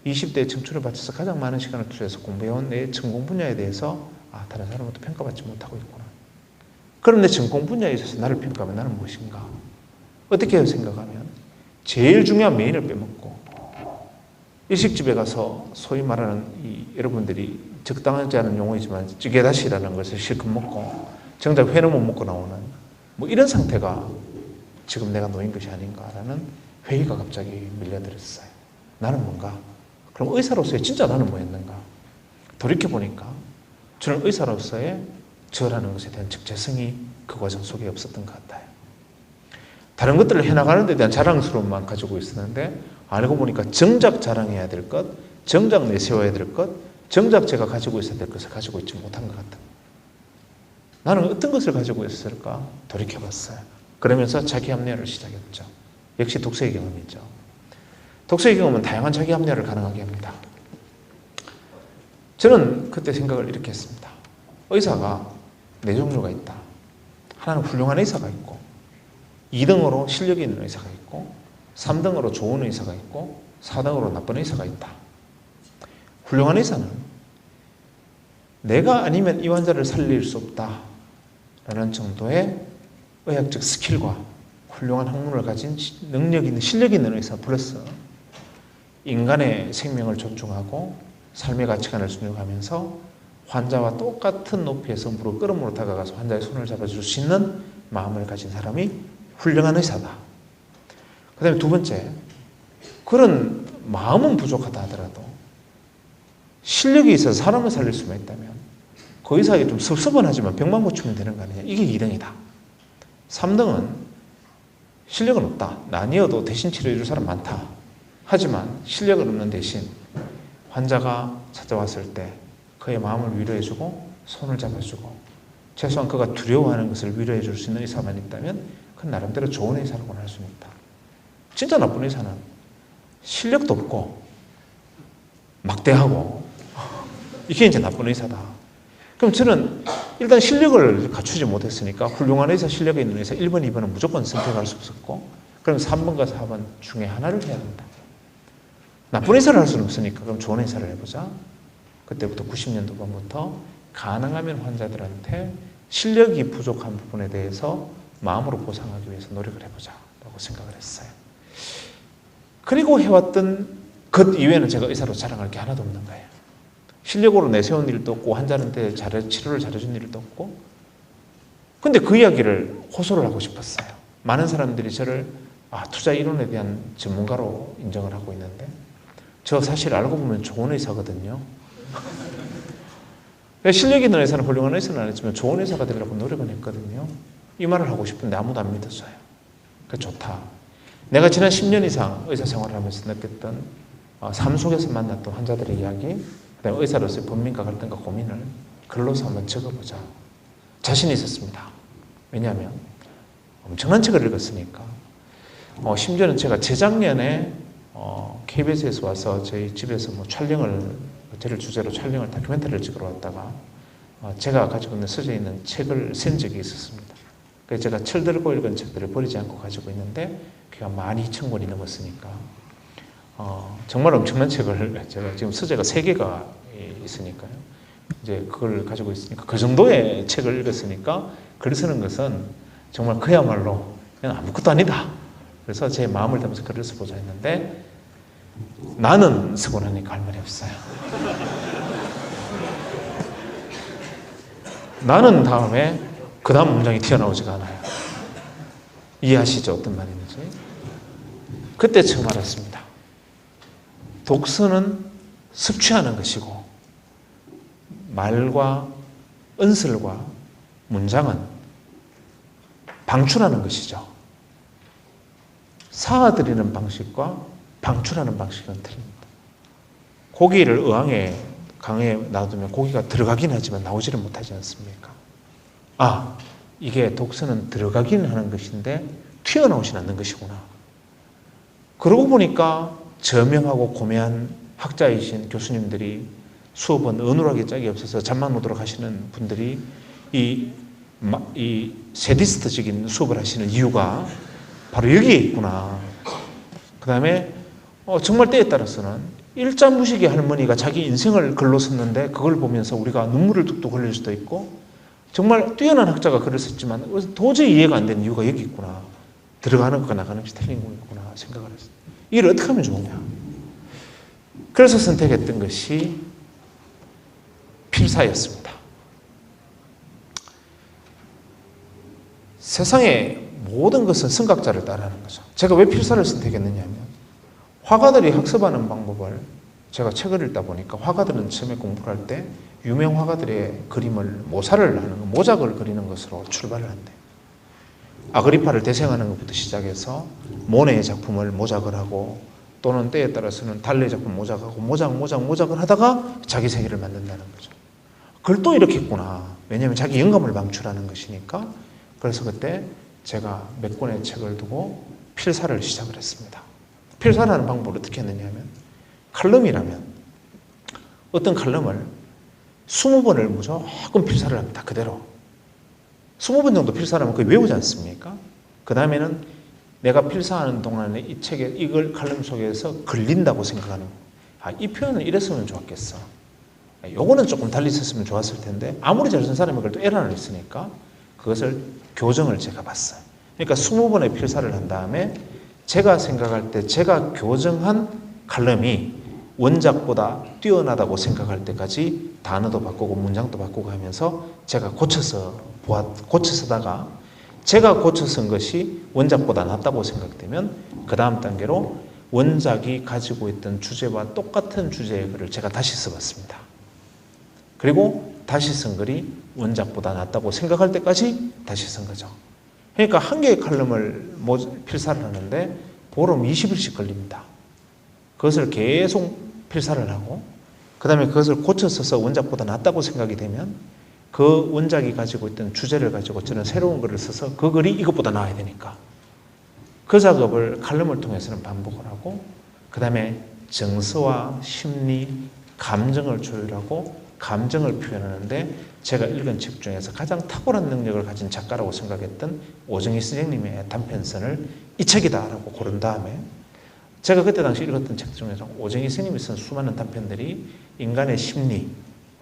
20대의 청춘을 바쳐서 가장 많은 시간을 투자해서 공부해온 내 전공 분야에 대해서 다른 사람부터 평가받지 못하고 있구나. 그럼 내 전공 분야에 있어서 나를 평가하면 나는 무엇인가? 어떻게 생각하면 제일 중요한 메인을 빼먹고 일식집에 가서 소위 말하는 여러분들이 적당하지 않은 용어이지만 찌개다시라는 것을 실컷 먹고 정작 회는 못 먹고 나오는 뭐 이런 상태가 지금 내가 놓인 것이 아닌가라는 회의가 갑자기 밀려들었어요. 나는 뭔가? 그럼 의사로서의 진짜 나는 뭐였는가? 돌이켜보니까 저는 의사로서의 저라는 것에 대한 적재성이 그 과정 속에 없었던 것 같아요. 다른 것들을 해나가는 데 대한 자랑스러움만 가지고 있었는데 알고 보니까 정작 자랑해야 될 것, 정작 내세워야 될 것, 정작 제가 가지고 있어야 될 것을 가지고 있지 못한 것 같다. 나는 어떤 것을 가지고 있었을까? 돌이켜봤어요. 그러면서 자기 합리화를 시작했죠. 역시 독서의 경험이죠. 독서의 경험은 다양한 자기 합리화를 가능하게 합니다. 저는 그때 생각을 이렇게 했습니다. 의사가 네 종류가 있다. 하나는 훌륭한 의사가 있고 2등으로 실력이 있는 의사가 있고 3등으로 좋은 의사가 있고 4등으로 나쁜 의사가 있다. 훌륭한 의사는 내가 아니면 이 환자를 살릴 수 없다라는 정도의 의학적 스킬과 훌륭한 학문을 가진 능력 있는 실력 있는 의사 플러스 인간의 생명을 존중하고 삶의 가치관을 존중하면서 환자와 똑같은 높이에서 무릎 꿇음으로 다가가서 환자의 손을 잡아줄 수 있는 마음을 가진 사람이 훌륭한 의사다. 그 다음에 두 번째, 그런 마음은 부족하다 하더라도 실력이 있어서 사람을 살릴 수만 있다면 그 의사에게 좀 섭섭하지만 병만 고치면 되는 거 아니냐. 이게 2등이다. 3등은 실력은 없다. 아니어도 대신 치료해 줄 사람 많다. 하지만 실력은 없는 대신 환자가 찾아왔을 때 그의 마음을 위로해주고 손을 잡아주고 최소한 그가 두려워하는 것을 위로해 줄 수 있는 의사만 있다면 그건 나름대로 좋은 의사라고 할 수 있다. 진짜 나쁜 의사는 실력도 없고 막대하고 이게 이제 나쁜 의사다. 그럼 저는 일단 실력을 갖추지 못했으니까 훌륭한 의사, 실력이 있는 의사 1번, 2번은 무조건 선택할 수 없었고 그럼 3번과 4번 중에 하나를 해야 된다. 나쁜 의사를 할 수는 없으니까 그럼 좋은 의사를 해보자. 그때부터 90년도 번부터 가능하면 환자들한테 실력이 부족한 부분에 대해서 마음으로 보상하기 위해서 노력을 해보자라고 생각을 했어요. 그리고 해왔던 것 이외에는 제가 의사로 자랑할 게 하나도 없는 거예요. 실력으로 내세운 일도 없고 환자한테 치료를 잘해준 일도 없고 근데 그 이야기를 호소를 하고 싶었어요. 많은 사람들이 저를 투자 이론에 대한 전문가로 인정을 하고 있는데 저 사실 알고 보면 좋은 의사거든요. 실력 있는 의사는 훌륭한 의사는 아니지만 좋은 의사가 되려고 노력은 했거든요. 이 말을 하고 싶은데 아무도 안 믿었어요. 그 좋다. 내가 지난 10년 이상 의사 생활을 하면서 느꼈던 삶 속에서 만났던 환자들의 이야기, 그다음에 의사로서의 번민과 갈등과 고민을 글로서 한번 적어보자. 자신이 있었습니다. 왜냐하면 엄청난 책을 읽었으니까. 심지어는 제가 재작년에 KBS에서 와서 저희 집에서 저를 주제로 촬영을 다큐멘터리를 찍으러 왔다가 제가 가지고 있는 써져 있는 책을 쓴 적이 있었습니다. 그래서 제가 철들고 읽은 책들을 버리지 않고 가지고 있는데 그게 12,000권이 넘었으니까 정말 엄청난 책을 제가 지금 서재가 3개가 있으니까요. 이제 그걸 가지고 있으니까 그 정도의 책을 읽었으니까 글 쓰는 것은 정말 그야말로 그냥 아무것도 아니다. 그래서 제 마음을 담아서 글을 써보자 했는데 나는 쓰고 나니까 할 말이 없어요. 나는 다음에 그 다음 문장이 튀어나오지가 않아요. 이해하시죠? 어떤 말인지. 그때 처음 알았습니다. 독서는 습취하는 것이고 말과 언설과 문장은 방출하는 것이죠. 사아드리는 방식과 방출하는 방식은 틀립니다. 고기를 어항에 강에 놔두면 고기가 들어가긴 하지만 나오지를 못하지 않습니까? 이게 독서는 들어가긴 하는 것인데 튀어나오진 않는 것이구나. 그러고 보니까 저명하고 고매한 학자이신 교수님들이 수업은 어눌하게 짝이 없어서 잠만 오도록 하시는 분들이 이 세디스트적인 수업을 하시는 이유가 바로 여기에 있구나. 그 다음에 정말 때에 따라서는 일자무식의 할머니가 자기 인생을 글로 썼는데 그걸 보면서 우리가 눈물을 뚝뚝 흘릴 수도 있고 정말 뛰어난 학자가 글을 썼지만 도저히 이해가 안 되는 이유가 여기 있구나. 들어가는 것과 나가는 것이 틀린 거구나 생각을 했어요. 이걸 어떻게 하면 좋으냐. 그래서 선택했던 것이 필사였습니다. 세상의 모든 것은 선각자를 따르는 거죠. 제가 왜 필사를 선택했느냐 하면 화가들이 학습하는 방법을 제가 책을 읽다 보니까 화가들은 처음에 공부를 할 때 유명 화가들의 그림을 모사를 하는 거, 모작을 그리는 것으로 출발을 한대요. 아그리파를 대생하는 것부터 시작해서 모네의 작품을 모작을 하고 또는 때에 따라서는 달레의 작품 모작하고 모작을 하다가 자기 세계를 만든다는 거죠. 그걸 또 이렇게 했구나. 왜냐하면 자기 영감을 방출하는 것이니까. 그래서 그때 제가 몇 권의 책을 두고 필사를 시작을 했습니다. 필사라는 방법을 어떻게 했느냐 하면 칼럼이라면 어떤 칼럼을 20번을 무조건 필사를 합니다. 그대로. 20번 정도 필사를 하면 거의 외우지 않습니까? 그 다음에는 내가 필사하는 동안에 이 책에 이걸 칼럼 속에서 걸린다고 생각하는 이 표현은 이랬으면 좋았겠어. 요거는 조금 달리 썼으면 좋았을 텐데 아무리 잘 쓴 사람이 그래도 에러를 했으니까 그것을 교정을 제가 봤어요. 그러니까 20번의 필사를 한 다음에 제가 생각할 때 제가 교정한 칼럼이 원작보다 뛰어나다고 생각할 때까지 단어도 바꾸고 문장도 바꾸고 하면서 제가 고쳐서다가 제가 고쳐 쓴 것이 원작보다 낫다고 생각되면 그 다음 단계로 원작이 가지고 있던 주제와 똑같은 주제의 글을 제가 다시 써봤습니다. 그리고 다시 쓴 글이 원작보다 낫다고 생각할 때까지 다시 쓴 거죠. 그러니까 한 개의 칼럼을 필사를 하는데 보름 20일씩 걸립니다. 그것을 계속 필사를 하고 그 다음에 그것을 고쳐 써서 원작보다 낫다고 생각이 되면 그 원작이 가지고 있던 주제를 가지고 저는 새로운 글을 써서 그 글이 이것보다 나아야 되니까 그 작업을 칼럼을 통해서는 반복을 하고 그 다음에 정서와 심리, 감정을 조율하고 감정을 표현하는데 제가 읽은 책 중에서 가장 탁월한 능력을 가진 작가라고 생각했던 오정희 선생님의 단편선을 이 책이다라고 고른 다음에 제가 그때 당시 읽었던 책 중에서 오정희 선생님이 쓴 수많은 단편들이 인간의 심리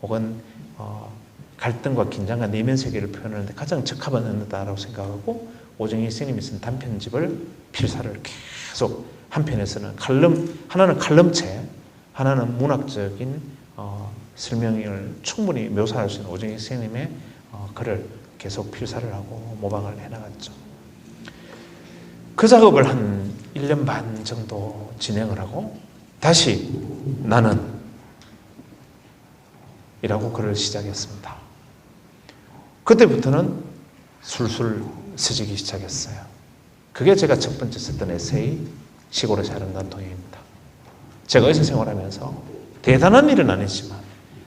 혹은 갈등과 긴장과 내면 세계를 표현하는데 가장 적합한 언어다라고 생각하고 오정희 선생님이 쓴 단편집을 필사를 계속 한편에서는 하나는 칼럼체, 하나는 문학적인 설명을 충분히 묘사할 수 있는 오정희 선생님의 글을 계속 필사를 하고 모방을 해나갔죠. 그 작업을 한 1년 반 정도 진행을 하고 다시 나는 이라고 글을 시작했습니다. 그때부터는 술술 쓰지기 시작했어요. 그게 제가 첫 번째 썼던 에세이 시골의 아름다운 동행입니다. 제가 의사 생활하면서 대단한 일은 아니지만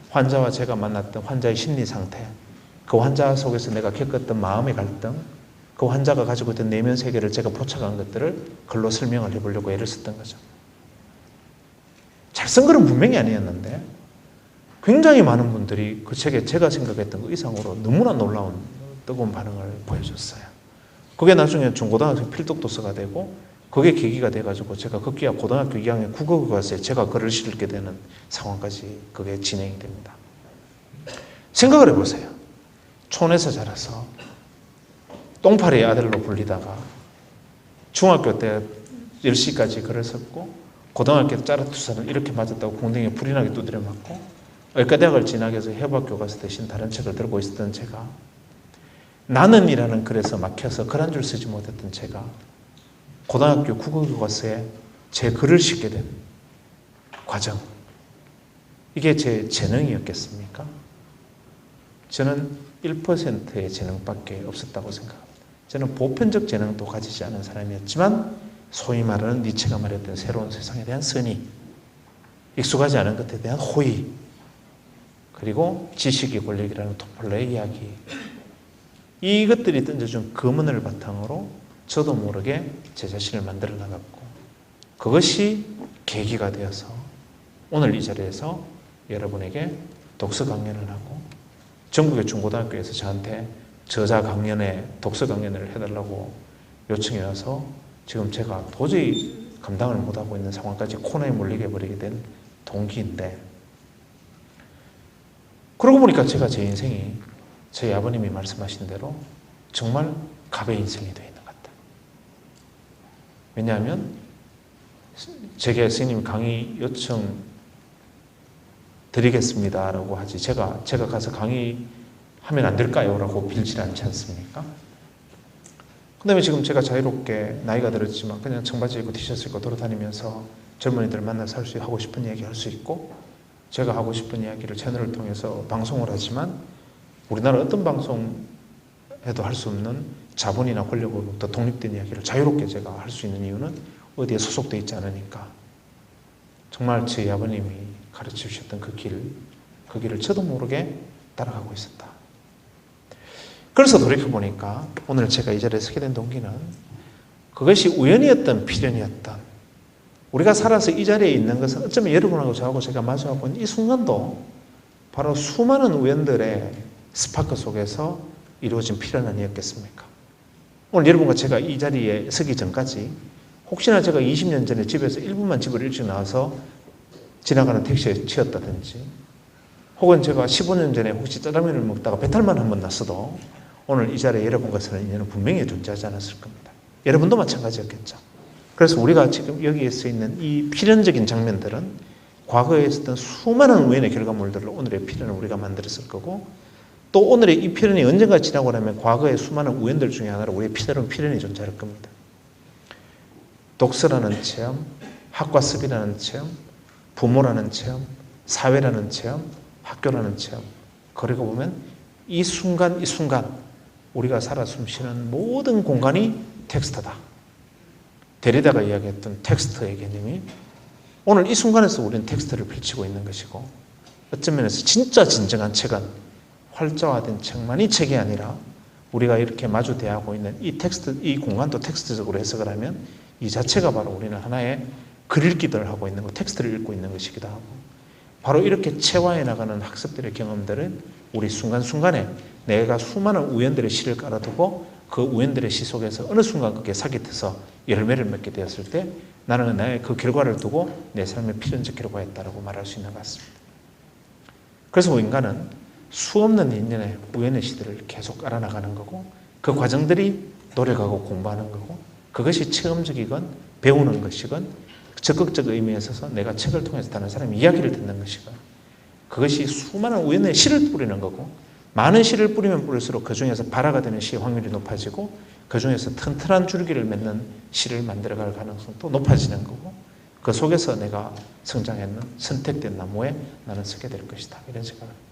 환자와 제가 만났던 환자의 심리 상태, 그 환자 속에서 내가 겪었던 마음의 갈등, 그 환자가 가지고 있던 내면 세계를 제가 포착한 것들을 글로 설명을 해보려고 애를 썼던 거죠. 잘 쓴 글은 분명히 아니었는데 굉장히 많은 분들이 그 책에 제가 생각했던 그 이상으로 너무나 놀라운 뜨거운 반응을 보여줬어요. 그게 나중에 중고등학생 필독도서가 되고 그게 계기가 돼가지고 제가 급기야 고등학교 2학년 국어교과서에 제가 글을 실게 되는 상황까지 그게 진행이 됩니다. 생각을 해보세요. 촌에서 자라서 똥파리 아들로 불리다가 중학교 때 10시까지 글을 썼고 고등학교 때 짜라투사를 이렇게 맞았다고 궁뎅이에 불이 나게 두드려 맞고 의과대학을 진학해서 해부학교과서 대신 다른 책을 들고 있었던 제가 나는이라는 글에서 막혀서 글 한 줄 쓰지 못했던 제가 고등학교 국어교과서에 제 글을 싣게 된 과정, 이게 제 재능이었겠습니까? 저는 1%의 재능밖에 없었다고 생각합니다. 저는 보편적 재능도 가지지 않은 사람이었지만 소위 말하는 니체가 말했던 새로운 세상에 대한 선의, 익숙하지 않은 것에 대한 호의, 그리고 지식의 권력이라는 토폴로의 이야기, 이것들이 던져준 검은을 바탕으로 저도 모르게 제 자신을 만들어 나갔고 그것이 계기가 되어서 오늘 이 자리에서 여러분에게 독서 강연을 하고 전국의 중고등학교에서 저한테 저자 강연에 독서 강연을 해달라고 요청이 와서 지금 제가 도저히 감당을 못하고 있는 상황까지 코너에 몰리게 버리게 된 동기인데, 그러고 보니까 제가 제 인생이 저희 아버님이 말씀하신 대로 정말 갑의 인생이 되어 있는 것 같아요. 왜냐하면 제게 스님 강의 요청 드리겠습니다라고 하지 제가 가서 강의하면 안 될까요? 라고 빌지 않지 않습니까? 그 다음에 지금 제가 자유롭게 나이가 들었지만 그냥 청바지 입고 티셔츠 입고 돌아다니면서 젊은이들 만나서 하고 싶은 이야기 할 수 있고, 제가 하고 싶은 이야기를 채널을 통해서 방송을 하지만 우리나라 어떤 방송에도 할 수 없는 자본이나 권력으로부터 독립된 이야기를 자유롭게 제가 할 수 있는 이유는 어디에 소속되어 있지 않으니까. 정말 제 아버님이 가르쳐 주셨던 그 길을 저도 모르게 따라가고 있었다. 그래서 돌이켜보니까 오늘 제가 이 자리에 서게 된 동기는 그것이 우연이었던 필연이었던, 우리가 살아서 이 자리에 있는 것은 어쩌면 여러분하고 저하고 제가 마주하고 있는 이 순간도 바로 수많은 우연들의 스파크 속에서 이루어진 필연 아니었겠습니까? 오늘 여러분과 제가 이 자리에 서기 전까지 혹시나 제가 20년 전에 집에서 1분만 집을 일찍 나와서 지나가는 택시에 치였다든지, 혹은 제가 15년 전에 혹시 짜장면을 먹다가 배탈만 한번 났어도 오늘 이 자리에 여러분과 저는 인연은 분명히 존재하지 않았을 겁니다. 여러분도 마찬가지였겠죠. 그래서 우리가 지금 여기에 서 있는 이 필연적인 장면들은 과거에 있었던 수많은 우연의 결과물들을 오늘의 필연을 우리가 만들었을 거고, 또 오늘의 이 필연이 언젠가 지나고 나면 과거의 수많은 우연들 중에 하나로 우리의 필연이 존재할 겁니다. 독서라는 체험, 학과습이라는 체험, 부모라는 체험, 사회라는 체험, 학교라는 체험, 그리고 보면 이 순간 우리가 살아 숨쉬는 모든 공간이 텍스트다. 데리다가 이야기했던 텍스트의 개념이 오늘 이 순간에서 우리는 텍스트를 펼치고 있는 것이고, 어떤 면에서 진짜 진정한 책은 활자화된 책만이 책이 아니라 우리가 이렇게 마주 대하고 있는 이 텍스트, 이 공간도 텍스트적으로 해석을 하면 이 자체가 바로 우리는 하나의 글 읽기를 하고 있는 것, 텍스트를 읽고 있는 것이기도 하고, 바로 이렇게 체화해 나가는 학습들의 경험들은 우리 순간순간에 내가 수많은 우연들의 시를 깔아두고 그 우연들의 시 속에서 어느 순간 그게 sak이 트서 열매를 맺게 되었을 때 나는 나의 그 결과를 두고 내 삶의 필연적 결과였다라고 말할 수 있는 것 같습니다. 그래서 인간은 수없는 인연의 우연의 시들을 계속 알아나가는 거고, 그 과정들이 노력하고 공부하는 거고, 그것이 체험적이건 배우는 것이건 적극적 의미에 있어서 내가 책을 통해서 다른 사람의 이야기를 듣는 것이건, 그것이 수많은 우연의 씨를 뿌리는 거고, 많은 씨를 뿌리면 뿌릴수록 그 중에서 발화가 되는 씨의 확률이 높아지고, 그 중에서 튼튼한 줄기를 맺는 씨를 만들어갈 가능성도 높아지는 거고, 그 속에서 내가 성장했는 선택된 나무에 나는 서게 될 것이다, 이런 생각을 합니다.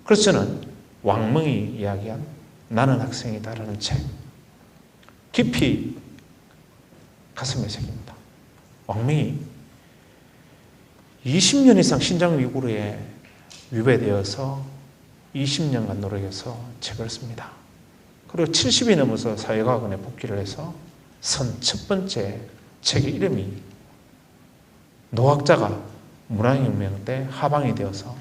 그래서 저는 왕멍이 이야기한 나는 학생이다라는 책 깊이 가슴에 새깁니다. 왕멍이 20년 이상 신장 위구르에 위배되어서 20년간 노력해서 책을 씁니다. 그리고 70이 넘어서 사회과학원에 복귀를 해서 선 첫 번째 책의 이름이 노학자가 문화혁명 때 하방이 되어서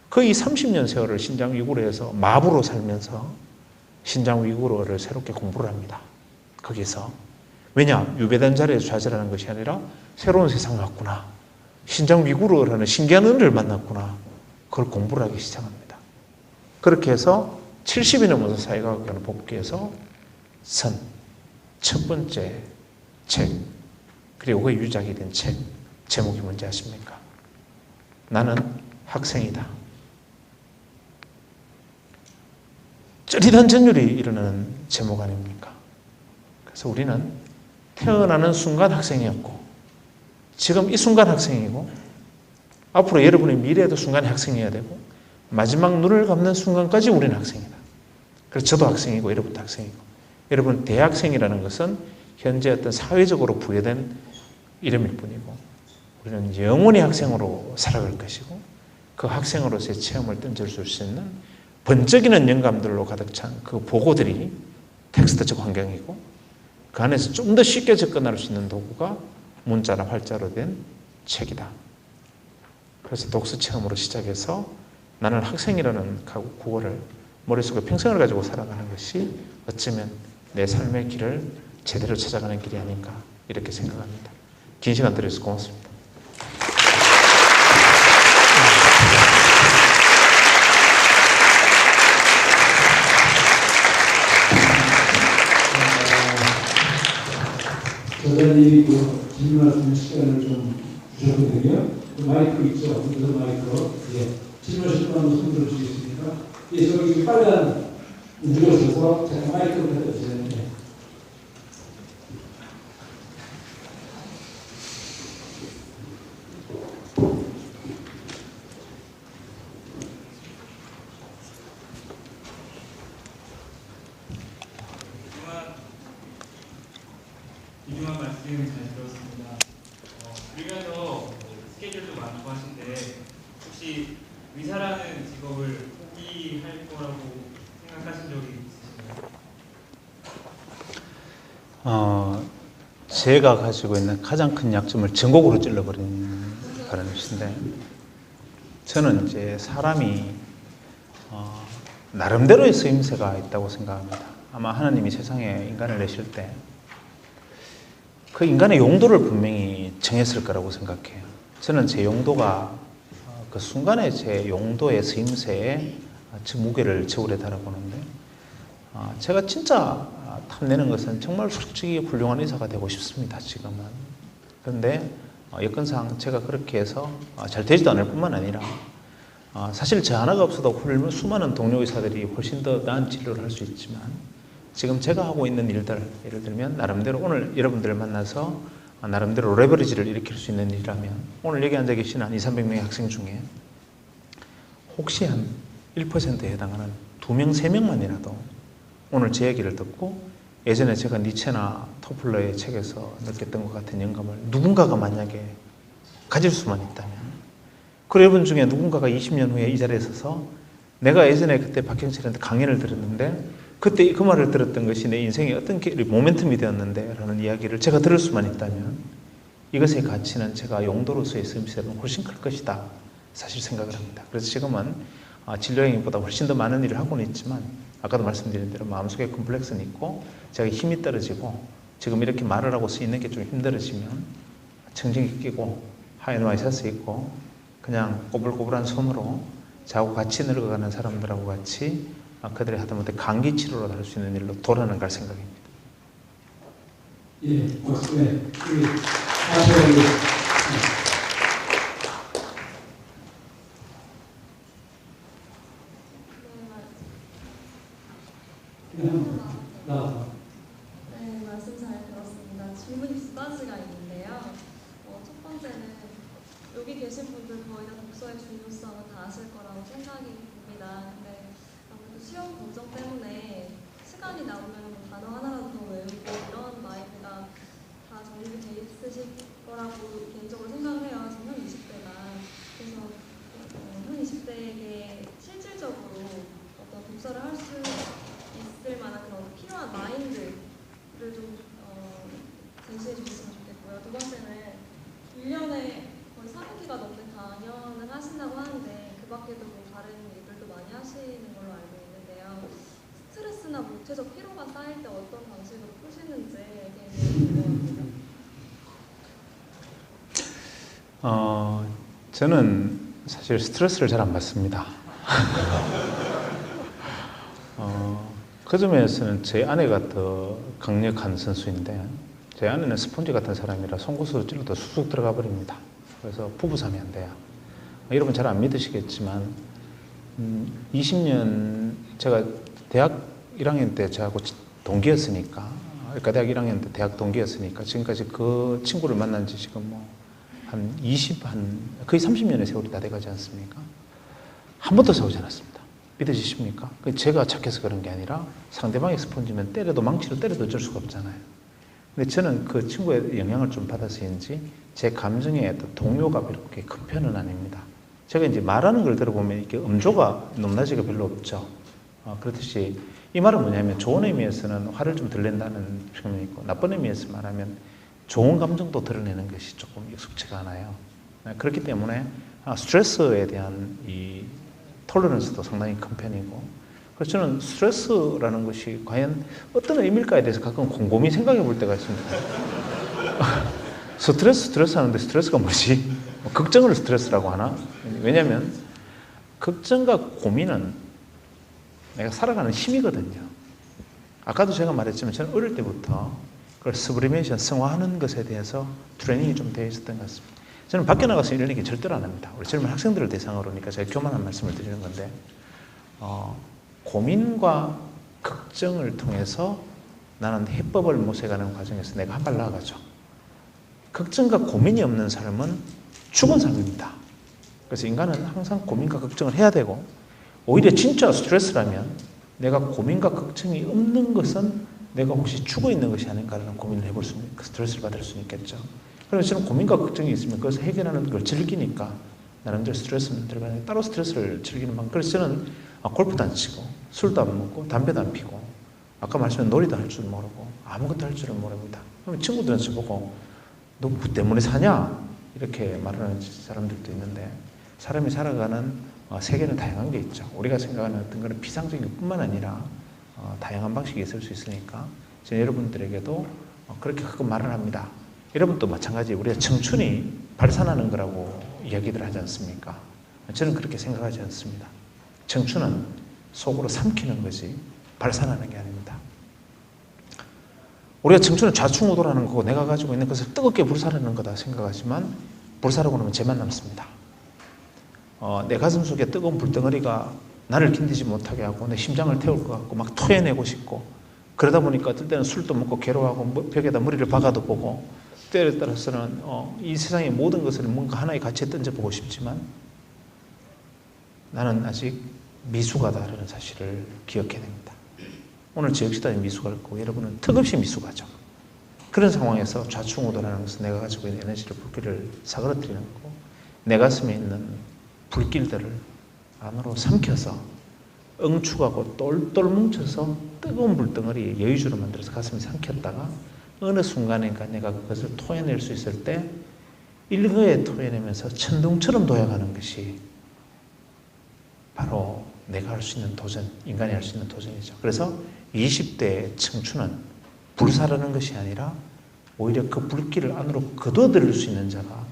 거의 30년 세월을 신장 위구르에서 마부로 살면서 신장 위구르를 새롭게 공부를 합니다. 거기서. 왜냐? 유배된 자리에서 좌절하는 것이 아니라 새로운 세상을 왔구나. 신장 위구르라는 신기한 은혜를 만났구나. 그걸 공부를 하기 시작합니다. 그렇게 해서 70이 넘어서 사회과학원에 복귀해서 선 첫 번째 책, 그리고 그 유작이 된 책 제목이 뭔지 아십니까? 나는 학생이다. 쩌릿한 전율이 일어나는 제목 아닙니까? 그래서 우리는 태어나는 순간 학생이었고, 지금 이 순간 학생이고, 앞으로 여러분의 미래에도 순간에 학생이어야 되고, 마지막 눈을 감는 순간까지 우리는 학생이다. 그래서 저도 학생이고 여러분도 학생이고, 여러분 대학생이라는 것은 현재 어떤 사회적으로 부여된 이름일 뿐이고, 우리는 영원히 학생으로 살아갈 것이고, 그 학생으로서의 체험을 던져줄 수 있는 번쩍이는 영감들로 가득 찬 그 보고들이 텍스트적 환경이고, 그 안에서 좀 더 쉽게 접근할 수 있는 도구가 문자나 활자로 된 책이다. 그래서 독서 체험으로 시작해서 나는 학생이라는 구호를 머릿속에 평생을 가지고 살아가는 것이 어쩌면 내 삶의 길을 제대로 찾아가는 길이 아닌가, 이렇게 생각합니다. 긴 시간 들여서 고맙습니다. 저자님이 그 질문할 수 있는 시간을 좀 주셨거든요. 그 마이크 있죠? 그 마이크. 예. 질문하실 분 한번 손 들어주시겠습니까? 예, 저기 빨간 눌러주셔서 제가 마이크를 갖다 주세요. 예. 유중한 말씀 잘 들었습니다. 그러면서 스케줄도 많고 하신데 혹시 의사라는 직업을 포기할 거라고 생각하신 적이 있으신가요? 제가 가지고 있는 가장 큰 약점을 전곡으로 찔러버린 바람이신데, 저는 이제 사람이 나름대로의 쓰임새가 있다고 생각합니다. 아마 하나님이 세상에 인간을 내실 때 그 인간의 용도를 분명히 정했을 거라고 생각해요. 저는 제 용도가 그 순간에 제 용도의 쓰임새에 제 무게를 저울에 달아보는데, 제가 진짜 탐내는 것은 정말 솔직히 훌륭한 의사가 되고 싶습니다, 지금은. 그런데 여건상 제가 그렇게 해서 잘 되지도 않을 뿐만 아니라 사실 제 하나가 없어도 수많은 동료 의사들이 훨씬 더 나은 진료를 할 수 있지만, 지금 제가 하고 있는 일들, 예를 들면 나름대로 오늘 여러분들을 만나서 나름대로 레버리지를 일으킬 수 있는 일이라면, 오늘 여기 앉아 계신 한 200~300명의 학생 중에 혹시 한 1%에 해당하는 2명, 3명만이라도 오늘 제 얘기를 듣고 예전에 제가 니체나 토플러의 책에서 느꼈던 것 같은 영감을 누군가가 만약에 가질 수만 있다면, 그 여러분 중에 누군가가 20년 후에 이 자리에 서서 내가 예전에 그때 박형철한테 강연을 들었는데 그때 그 말을 들었던 것이 내 인생의 어떤 모멘텀이 되었는데 라는 이야기를 제가 들을 수만 있다면, 이것의 가치는 제가 용도로서의 쓰임새는 훨씬 클 것이다 사실 생각을 합니다. 그래서 지금은 진료행위보다 훨씬 더 많은 일을 하고는 있지만, 아까도 말씀드린 대로 마음속에 컴플렉스는 있고 제가 힘이 떨어지고 지금 이렇게 말을 하고 서 있는 게 좀 힘들어지면 청진기 끼고 하얀 와이셔츠 입고 그냥 꼬불꼬불한 손으로 저하고 같이 늙어가는 사람들하고 같이 그들이 하다못해 감기 치료를 할 수 있는 일로 돌아는 갈 생각입니다. 예, 박수. 네. 하셔야겠습니다. 네, 말씀 잘 들었습니다. 질문이 두 가지가 있는데요. 첫 번째는 여기 계신 분들 거의 다 독서의 중요성을 다 아실 거라고 생각이 듭니다. 근데 아무래도 시험 검정 때문에 시간이 나오면 단어 하나라도 더 외우고 이런 마인드가 다 정립이 돼 있으실 거라고 개인적으로 생각을 해요. 지금 현 20대가. 그래서 현 20대에게 실질적으로 어떤 독서를 할 수 있을 만한 그런 필요한 마인드를 좀 제시해 주셨으면 좋겠고요. 두 번째는 1년에 거의 4분기가 넘는 강연을 하신다고 하는데 그 밖에도 뭐 다른 일들도 많이 하시는 걸로 알고 있는데요. 스트레스나 물체적 피로가 쌓일 때 어떤 방식으로 푸시는지에 대해서 궁금합니다. 저는 사실 스트레스를 잘 안 받습니다. 그 점에서는 제 아내가 더 강력한 선수인데, 제 아내는 스폰지 같은 사람이라 송곳으로 찔러도 쑥쑥 들어가 버립니다. 그래서 부부싸움이 안 돼요. 여러분 잘 안 믿으시겠지만 20년 제가 대학 1학년 때 저하고 동기였으니까, 그러니까 대학 1학년 때 대학 동기였으니까 지금까지 그 친구를 만난 지 지금 거의 30년의 세월이 다 돼가지 않습니까? 한 번도 싸우지 않았습니다. 믿으시십니까? 제가 착해서 그런 게 아니라 상대방이 스폰지면 때려도 망치로 때려도 어쩔 수가 없잖아요. 근데 저는 그 친구의 영향을 좀 받아서인지 제 감정에 동요가 그렇게 큰 편은 아닙니다. 제가 이제 말하는 걸 들어보면 이렇게 음조가 높낮이가 별로 없죠. 그렇듯이 이 말은 뭐냐면 좋은 의미에서는 화를 좀 덜 낸다는 표현이 있고, 나쁜 의미에서 말하면 좋은 감정도 드러내는 것이 조금 익숙치가 않아요. 그렇기 때문에 스트레스에 대한 이 톨러런스도 상당히 큰 편이고, 그래서 저는 스트레스라는 것이 과연 어떤 의미일까에 대해서 가끔 곰곰이 생각해 볼 때가 있습니다. 스트레스 하는데 스트레스가 뭐지? 걱정을 스트레스라고 하나? 왜냐하면 걱정과 고민은 내가 살아가는 힘이거든요. 아까도 제가 말했지만 저는 어릴 때부터 그걸 서브리메이션, 승화하는 것에 대해서 트레이닝이 좀 되어 있었던 것 같습니다. 저는 밖에 나가서 이런 얘기 절대로 안 합니다. 우리 젊은 학생들을 대상으로니까 제가 교만한 말씀을 드리는 건데 고민과 걱정을 통해서 나는 해법을 모색하는 과정에서 내가 한 발 나아가죠. 걱정과 고민이 없는 사람은 죽은 삶입니다. 그래서 인간은 항상 고민과 걱정을 해야 되고 오히려 진짜 스트레스라면 내가 고민과 걱정이 없는 것은 내가 혹시 죽어 있는 것이 아닌가라는 고민을 해볼 수 있는, 스트레스를 받을 수 있겠죠. 그래서 저는 고민과 걱정이 있으면 그것을 해결하는 걸 즐기니까 나름대로 스트레스는 들어가는데 따로 스트레스를 즐기는 방법. 그래서 저는 골프도 안 치고 술도 안 먹고 담배도 안 피고 아까 말씀드린 놀이도 할 줄 모르고 아무것도 할 줄은 모릅니다. 그러면 친구들은 저보고 너 뭐 때문에 사냐? 이렇게 말하는 사람들도 있는데 사람이 살아가는 세계는 다양한 게 있죠. 우리가 생각하는 어떤 것은 피상적인 것뿐만 아니라 다양한 방식이 있을 수 있으니까 저는 여러분들에게도 그렇게 가끔 말을 합니다. 여러분도 마찬가지 우리가 청춘이 발산하는 거라고 이야기들 하지 않습니까? 저는 그렇게 생각하지 않습니다. 청춘은 속으로 삼키는 거지 발산하는 게 아닙니다. 우리가 청춘은 좌충우돌하는 거고 내가 가지고 있는 것을 뜨겁게 불사르는 거다 생각하지만 불사르고 나면 죄만 남습니다. 내 가슴 속에 뜨거운 불덩어리가 나를 견디지 못하게 하고 내 심장을 태울 것 같고 막 토해내고 싶고 그러다 보니까 어떨 때는 술도 먹고 괴로워하고 벽에다 머리를 박아도 보고 때에 따라서는 이 세상의 모든 것을 뭔가 하나의 가치에 던져보고 싶지만 나는 아직 미숙하다라는 사실을 기억해야 됩니다. 오늘 저 역시 다 미숙할 거고 여러분은 턱없이 미숙하죠. 그런 상황에서 좌충우돌하는 것은 내가 가지고 있는 에너지를 불길을 사그러뜨리는 거고 내 가슴에 있는 불길들을 안으로 삼켜서 응축하고 똘똘 뭉쳐서 뜨거운 불덩어리 여유주로 만들어서 가슴이 삼켰다가 어느 순간인가 내가 그것을 토해낼 수 있을 때 일거에 토해내면서 천둥처럼 도약하는 것이 바로 내가 할 수 있는 도전, 인간이 할 수 있는 도전이죠. 그래서 20대의 청춘은 불사르는 것이 아니라 오히려 그 불길을 안으로 거둬들일 수 있는 자가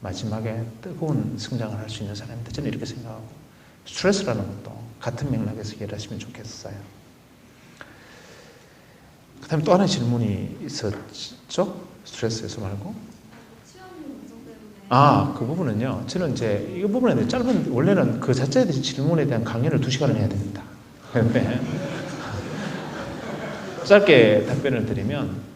마지막에 뜨거운 성장을 할 수 있는 사람입니다. 저는 이렇게 생각하고 스트레스라는 것도 같은 맥락에서 이해하시면 좋겠어요. 그 다음에 또 하나의 질문이 있었죠? 스트레스에서 말고. 취업 문제 때문에. 그 부분은요. 저는 이제 이 부분에 대해 짧은, 원래는 그 자체에 대한 질문에 대한 강연을 2시간을 해야 됩니다. 그런데 짧게 답변을 드리면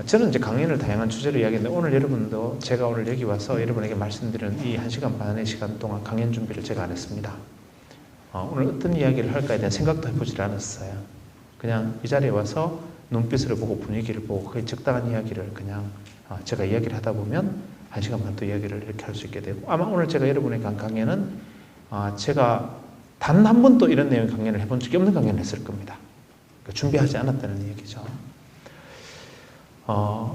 저는 이제 강연을 다양한 주제로 이야기했는데 오늘 여러분도 제가 오늘 여기 와서 여러분에게 말씀드리는 이 1시간 반의 시간 동안 강연 준비를 제가 안 했습니다. 오늘 어떤 이야기를 할까에 대한 생각도 해보질 않았어요. 그냥 이 자리에 와서 눈빛을 보고 분위기를 보고 거기에 적당한 이야기를 그냥 제가 이야기를 하다 보면 1시간 반 또 이야기를 이렇게 할 수 있게 되고 아마 오늘 제가 여러분에게 한 강연은 제가 단 한 번도 이런 내용의 강연을 해본 적이 없는 강연을 했을 겁니다. 그러니까 준비하지 않았다는 얘기죠.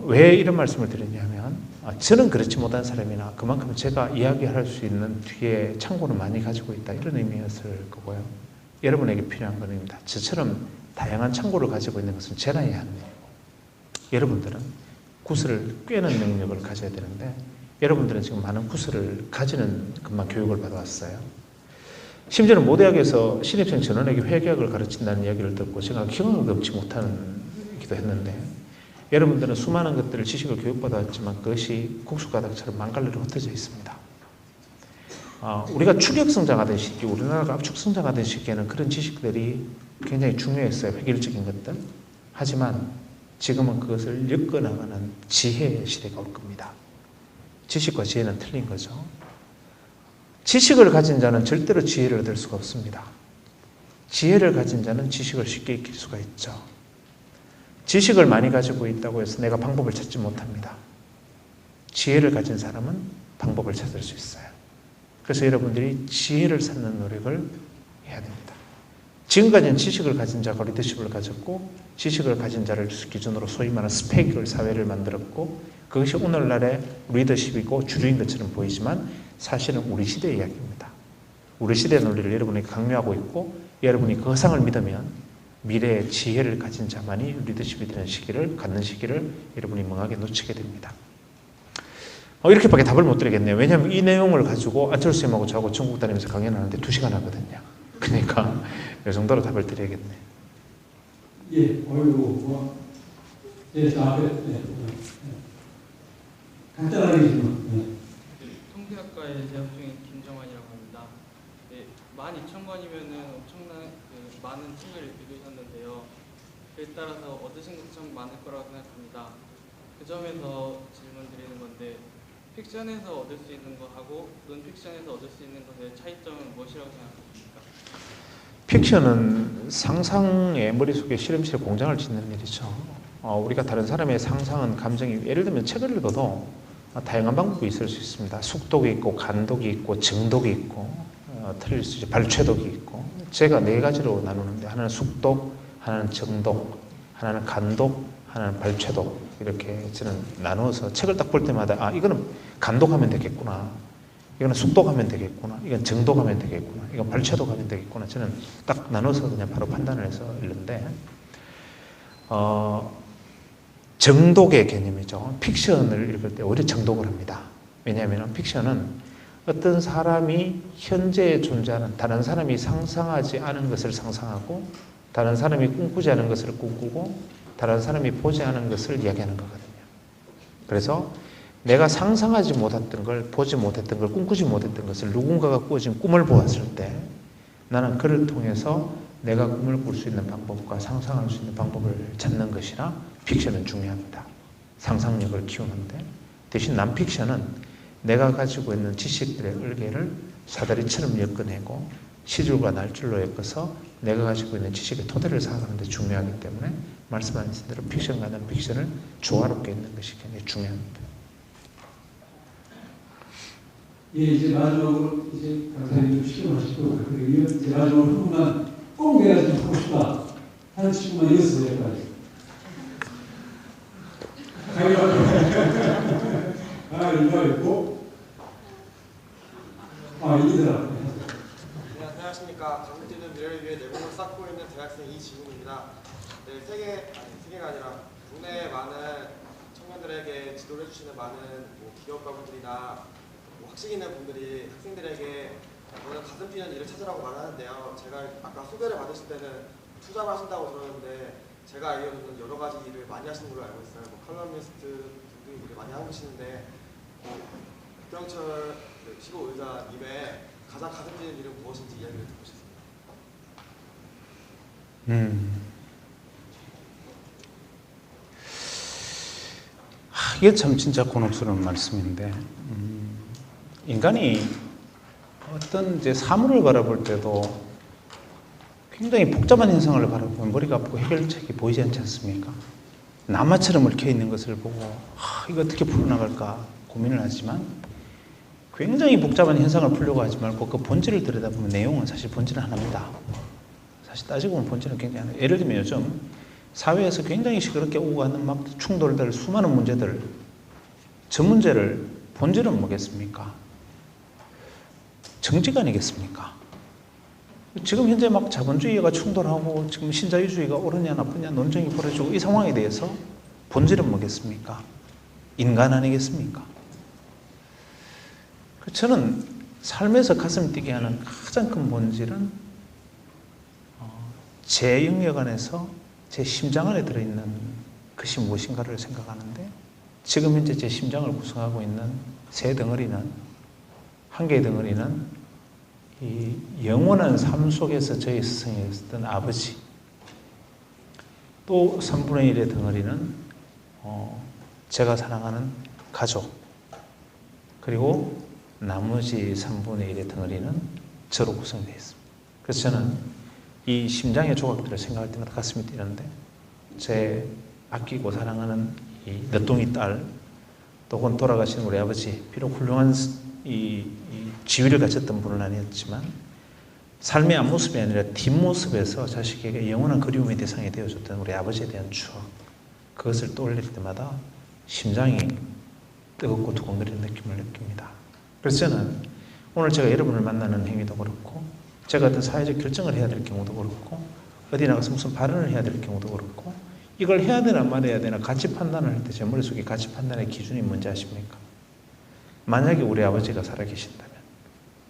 왜 이런 말씀을 드리냐면 저는 그렇지 못한 사람이나 그만큼 제가 이야기할 수 있는 뒤에 창고를 많이 가지고 있다 이런 의미였을 거고요. 여러분에게 필요한 것입니다. 저처럼 다양한 창고를 가지고 있는 것은 제나야 하는 일이고 여러분들은 구슬을 꿰는 능력을 가져야 되는데 여러분들은 지금 많은 구슬을 가지는 것만 교육을 받아왔어요. 심지어는 모대학에서 신입생 전원에게 회계학을 가르친다는 이야기를 듣고 제가 기억을 넘지 못하기도 했는데 여러분들은 수많은 것들을 지식을 교육받아왔지만 그것이 국수가닥처럼 망갈래로 흩어져 있습니다. 우리가 추격성장하던 시기, 우리나라가 압축성장하던 시기에는 그런 지식들이 굉장히 중요했어요. 획일적인 것들. 하지만 지금은 그것을 엮어나가는 지혜의 시대가 올 겁니다. 지식과 지혜는 틀린 거죠. 지식을 가진 자는 절대로 지혜를 얻을 수가 없습니다. 지혜를 가진 자는 지식을 쉽게 익힐 수가 있죠. 지식을 많이 가지고 있다고 해서 내가 방법을 찾지 못합니다. 지혜를 가진 사람은 방법을 찾을 수 있어요. 그래서 여러분들이 지혜를 찾는 노력을 해야 됩니다. 지금까지는 지식을 가진 자가 리더십을 가졌고 지식을 가진 자를 기준으로 소위 말하는 스펙을 사회를 만들었고 그것이 오늘날의 리더십이고 주류인 것처럼 보이지만 사실은 우리 시대의 이야기입니다. 우리 시대의 논리를 여러분에게 강요하고 있고 여러분이 그 허상을 믿으면 미래의 지혜를 가진 자만이 리더십이 되는 시기를 갖는 시기를 여러분이 멍하게 놓치게 됩니다. 이렇게밖에 답을 못 드리겠네요. 왜냐하면 이 내용을 가지고 안철수 쌤하고 저하고 전국 다니면서 강연하는데 2시간 하거든요. 그러니까 이 정도로 답을 드려야겠네요. 예, 어이구, 예, 저 앞에, 간단하게 질문. 통계학과에 재학 중인 김정환이라고 합니다. 네, 12,000권이면은 엄청난 많은 책을 읽으셨는데요. 그에 따라서 얻으신 것도 참 많을 거라고 생각합니다. 그 점에서 질문 드리는 건데 픽션에서 얻을 수 있는 것하고 논픽션에서 얻을 수 있는 것의 차이점은 무엇이라고 생각하십니까? 픽션은 상상의 머릿속에 실험실에 공장을 짓는 일이죠. 우리가 다른 사람의 상상은 감정이, 예를 들면 책을 읽어도 다양한 방법이 있을 수 있습니다. 숙독이 있고 간독이 있고 정독이 있고 틀릴 수 있죠. 발췌독이 있고. 제가 네 가지로 나누는데 하나는 숙독, 하나는 정독, 하나는 간독, 하나는 발췌독, 이렇게 저는 나누어서 책을 딱 볼 때마다 이거는 간독하면 되겠구나, 이거는 숙독하면 되겠구나, 이건 정독하면 되겠구나, 이건 발췌독하면 되겠구나, 저는 딱 나눠서 그냥 바로 판단을 해서 읽는데, 정독의 개념이죠. 픽션을 읽을 때 오히려 정독을 합니다. 왜냐하면 픽션은 어떤 사람이 현재 존재하는, 다른 사람이 상상하지 않은 것을 상상하고 다른 사람이 꿈꾸지 않은 것을 꿈꾸고 다른 사람이 보지 않은 것을 이야기하는 거거든요. 그래서 내가 상상하지 못했던 걸, 보지 못했던 걸, 꿈꾸지 못했던 것을 누군가가 꾸어진 꿈을 보았을 때 나는 그를 통해서 내가 꿈을 꿀 수 있는 방법과 상상할 수 있는 방법을 찾는 것이라 픽션은 중요합니다. 상상력을 키우는데, 대신 난픽션은 내가 가지고 있는 지식들의 을개를 사다리처럼 엮어내고 시줄과 날줄로 엮어서 내가 가지고 있는 지식의 토대를 쌓아가는 데 중요하기 때문에 말씀하신 대로 픽션과 난픽션을 조화롭게 있는 것이 굉장히 중요합니다. 예, 이제 마지막으로 이제 강사님 좀 시켜마시고, 그리고 이제 마지막으로 한 분만 꼭 내가 좀 하고 싶다 하는 친구만 이었어요, 여기까지. 이거 있고, 이들아. 네, 안녕하십니까. 강북지는 미래를 위해 내공을 쌓고 있는 대학생 이지훈입니다. 네, 세계가 아니라 국내의 많은 청년들에게 지도를 해주시는 많은 기업가 분들이나 학식 있는 분들이 학생들에게 저는 가슴 뛰는 일을 찾으라고 말하는데요. 제가 아까 소개를 받으실 때는 투자를 하신다고 들었는데 제가 알기로는 여러 가지 일을 많이 하시는 걸로 알고 있어요. 칼럼니스트 등등 일을 많이 하고 계시는데 박병철 15의장님의 가장 가슴 뛰는 일은 무엇인지 이야기를 듣고 싶습니다. 이게 참 진짜 곤혹스러운 말씀인데, 인간이 어떤 이제 사물을 바라볼 때도 굉장히 복잡한 현상을 바라보면 머리가 아프고 해결책이 보이지 않지 않습니까? 나마처럼 얽혀 있는 것을 보고 이거 어떻게 풀어나갈까 고민을 하지만, 굉장히 복잡한 현상을 풀려고 하지 말고 그 본질을 들여다보면 내용은 사실 본질은 하나입니다. 사실 따지고 보면 본질은 굉장히 하나. 예를 들면 요즘 사회에서 굉장히 시끄럽게 오고 가는 막 충돌들, 수많은 문제들, 저 문제를 본질은 뭐겠습니까? 정치가 아니겠습니까? 지금 현재 막 자본주의가 충돌하고 지금 신자유주의가 옳으냐 나쁘냐 논쟁이 벌어지고 이 상황에 대해서 본질은 뭐겠습니까? 인간 아니겠습니까? 저는 삶에서 가슴 뛰게 하는 가장 큰 본질은 제 영역 안에서 제 심장 안에 들어있는 것이 무엇인가를 생각하는데, 지금 현재 제 심장을 구성하고 있는 세 덩어리는, 한 개의 덩어리는 이 영원한 삶 속에서 저희 스승이었던 아버지, 또 3분의 1의 덩어리는 제가 사랑하는 가족, 그리고 나머지 3분의 1의 덩어리는 저로 구성되어 있습니다. 그래서 저는 이 심장의 조각들을 생각할 때마다 가슴이 뛰는데, 제 아끼고 사랑하는 이 늦둥이 딸, 또는 돌아가신 우리 아버지, 비록 훌륭한 이 지위를 가졌던 분은 아니었지만 삶의 앞모습이 아니라 뒷모습에서 자식에게 영원한 그리움의 대상이 되어줬던 우리 아버지에 대한 추억, 그것을 떠올릴 때마다 심장이 뜨겁고 두근거리는 느낌을 느낍니다. 그래서 저는 오늘 제가 여러분을 만나는 행위도 그렇고, 제가 어떤 사회적 결정을 해야 될 경우도 그렇고, 어디 나가서 무슨 발언을 해야 될 경우도 그렇고, 이걸 해야 되나 말해야 되나 가치 판단을 할 때 제 머릿속에 가치 판단의 기준이 뭔지 아십니까? 만약에 우리 아버지가 살아계신다면,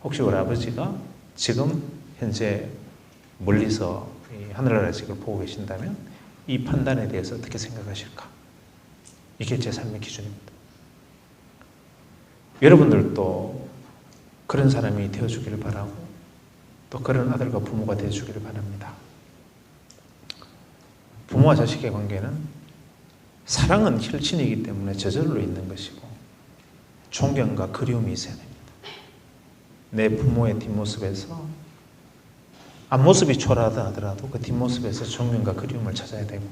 혹시 우리 아버지가 지금 현재 멀리서 하늘나라의 책을 보고 계신다면 이 판단에 대해서 어떻게 생각하실까? 이게 제 삶의 기준입니다. 여러분들도 그런 사람이 되어주기를 바라고 또 그런 아들과 부모가 되어주기를 바랍니다. 부모와 자식의 관계는 사랑은 혈친이기 때문에 저절로 있는 것이고 존경과 그리움이 있어야 됩니다. 내 부모의 뒷모습에서 앞모습이 초라하다 하더라도 그 뒷모습에서 존경과 그리움을 찾아야 되고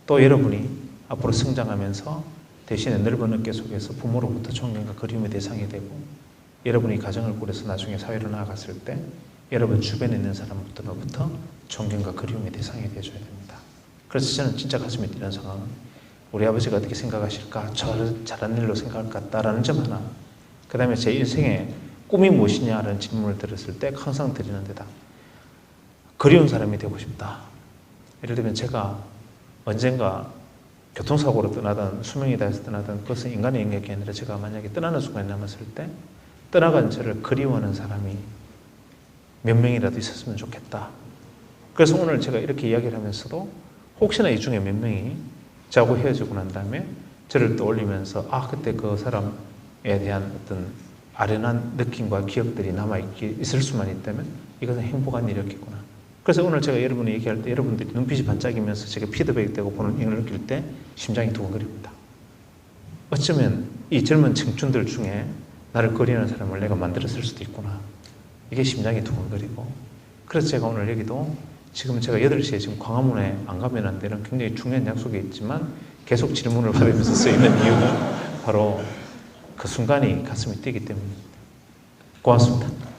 또 여러분이 앞으로 성장하면서 대신에 넓은 어깨 속에서 부모로부터 존경과 그리움의 대상이 되고 여러분이 가정을 꾸려서 나중에 사회로 나아갔을 때 여러분 주변에 있는 사람부터 존경과 그리움의 대상이 되어줘야 됩니다. 그래서 저는 진짜 가슴이 뛰는 상황은 우리 아버지가 어떻게 생각하실까? 저를 잘한 일로 생각할 것 같다라는 점 하나, 그 다음에 제 인생의 꿈이 무엇이냐라는 질문을 들었을 때 항상 드리는 데다 그리운 사람이 되고 싶다. 예를 들면 제가 언젠가 교통사고로 떠나든 수명이 다해서 떠나든 그것은 인간의 영역이 아니라 제가 만약에 떠나는 순간에 남았을 때 떠나간 저를 그리워하는 사람이 몇 명이라도 있었으면 좋겠다. 그래서 오늘 제가 이렇게 이야기를 하면서도 혹시나 이 중에 몇 명이 저하고 헤어지고 난 다음에 저를 떠올리면서 그때 그 사람에 대한 어떤 아련한 느낌과 기억들이 남아있을 수만 있다면 이것은 행복한 일이었겠구나. 그래서 오늘 제가 여러분이 얘기할 때 여러분들이 눈빛이 반짝이면서 제가 피드백되고 보는 이걸 느낄 때 심장이 두근거립니다. 어쩌면 이 젊은 청춘들 중에 나를 그리는 사람을 내가 만들었을 수도 있구나. 이게 심장이 두근거리고 그래서 제가 오늘 여기도 지금 제가 8시에 지금 광화문에 안 가면 안 되는 굉장히 중요한 약속이 있지만 계속 질문을 받으면서 쓰이는 이유는 바로 그 순간이 가슴이 뛰기 때문입니다. 고맙습니다.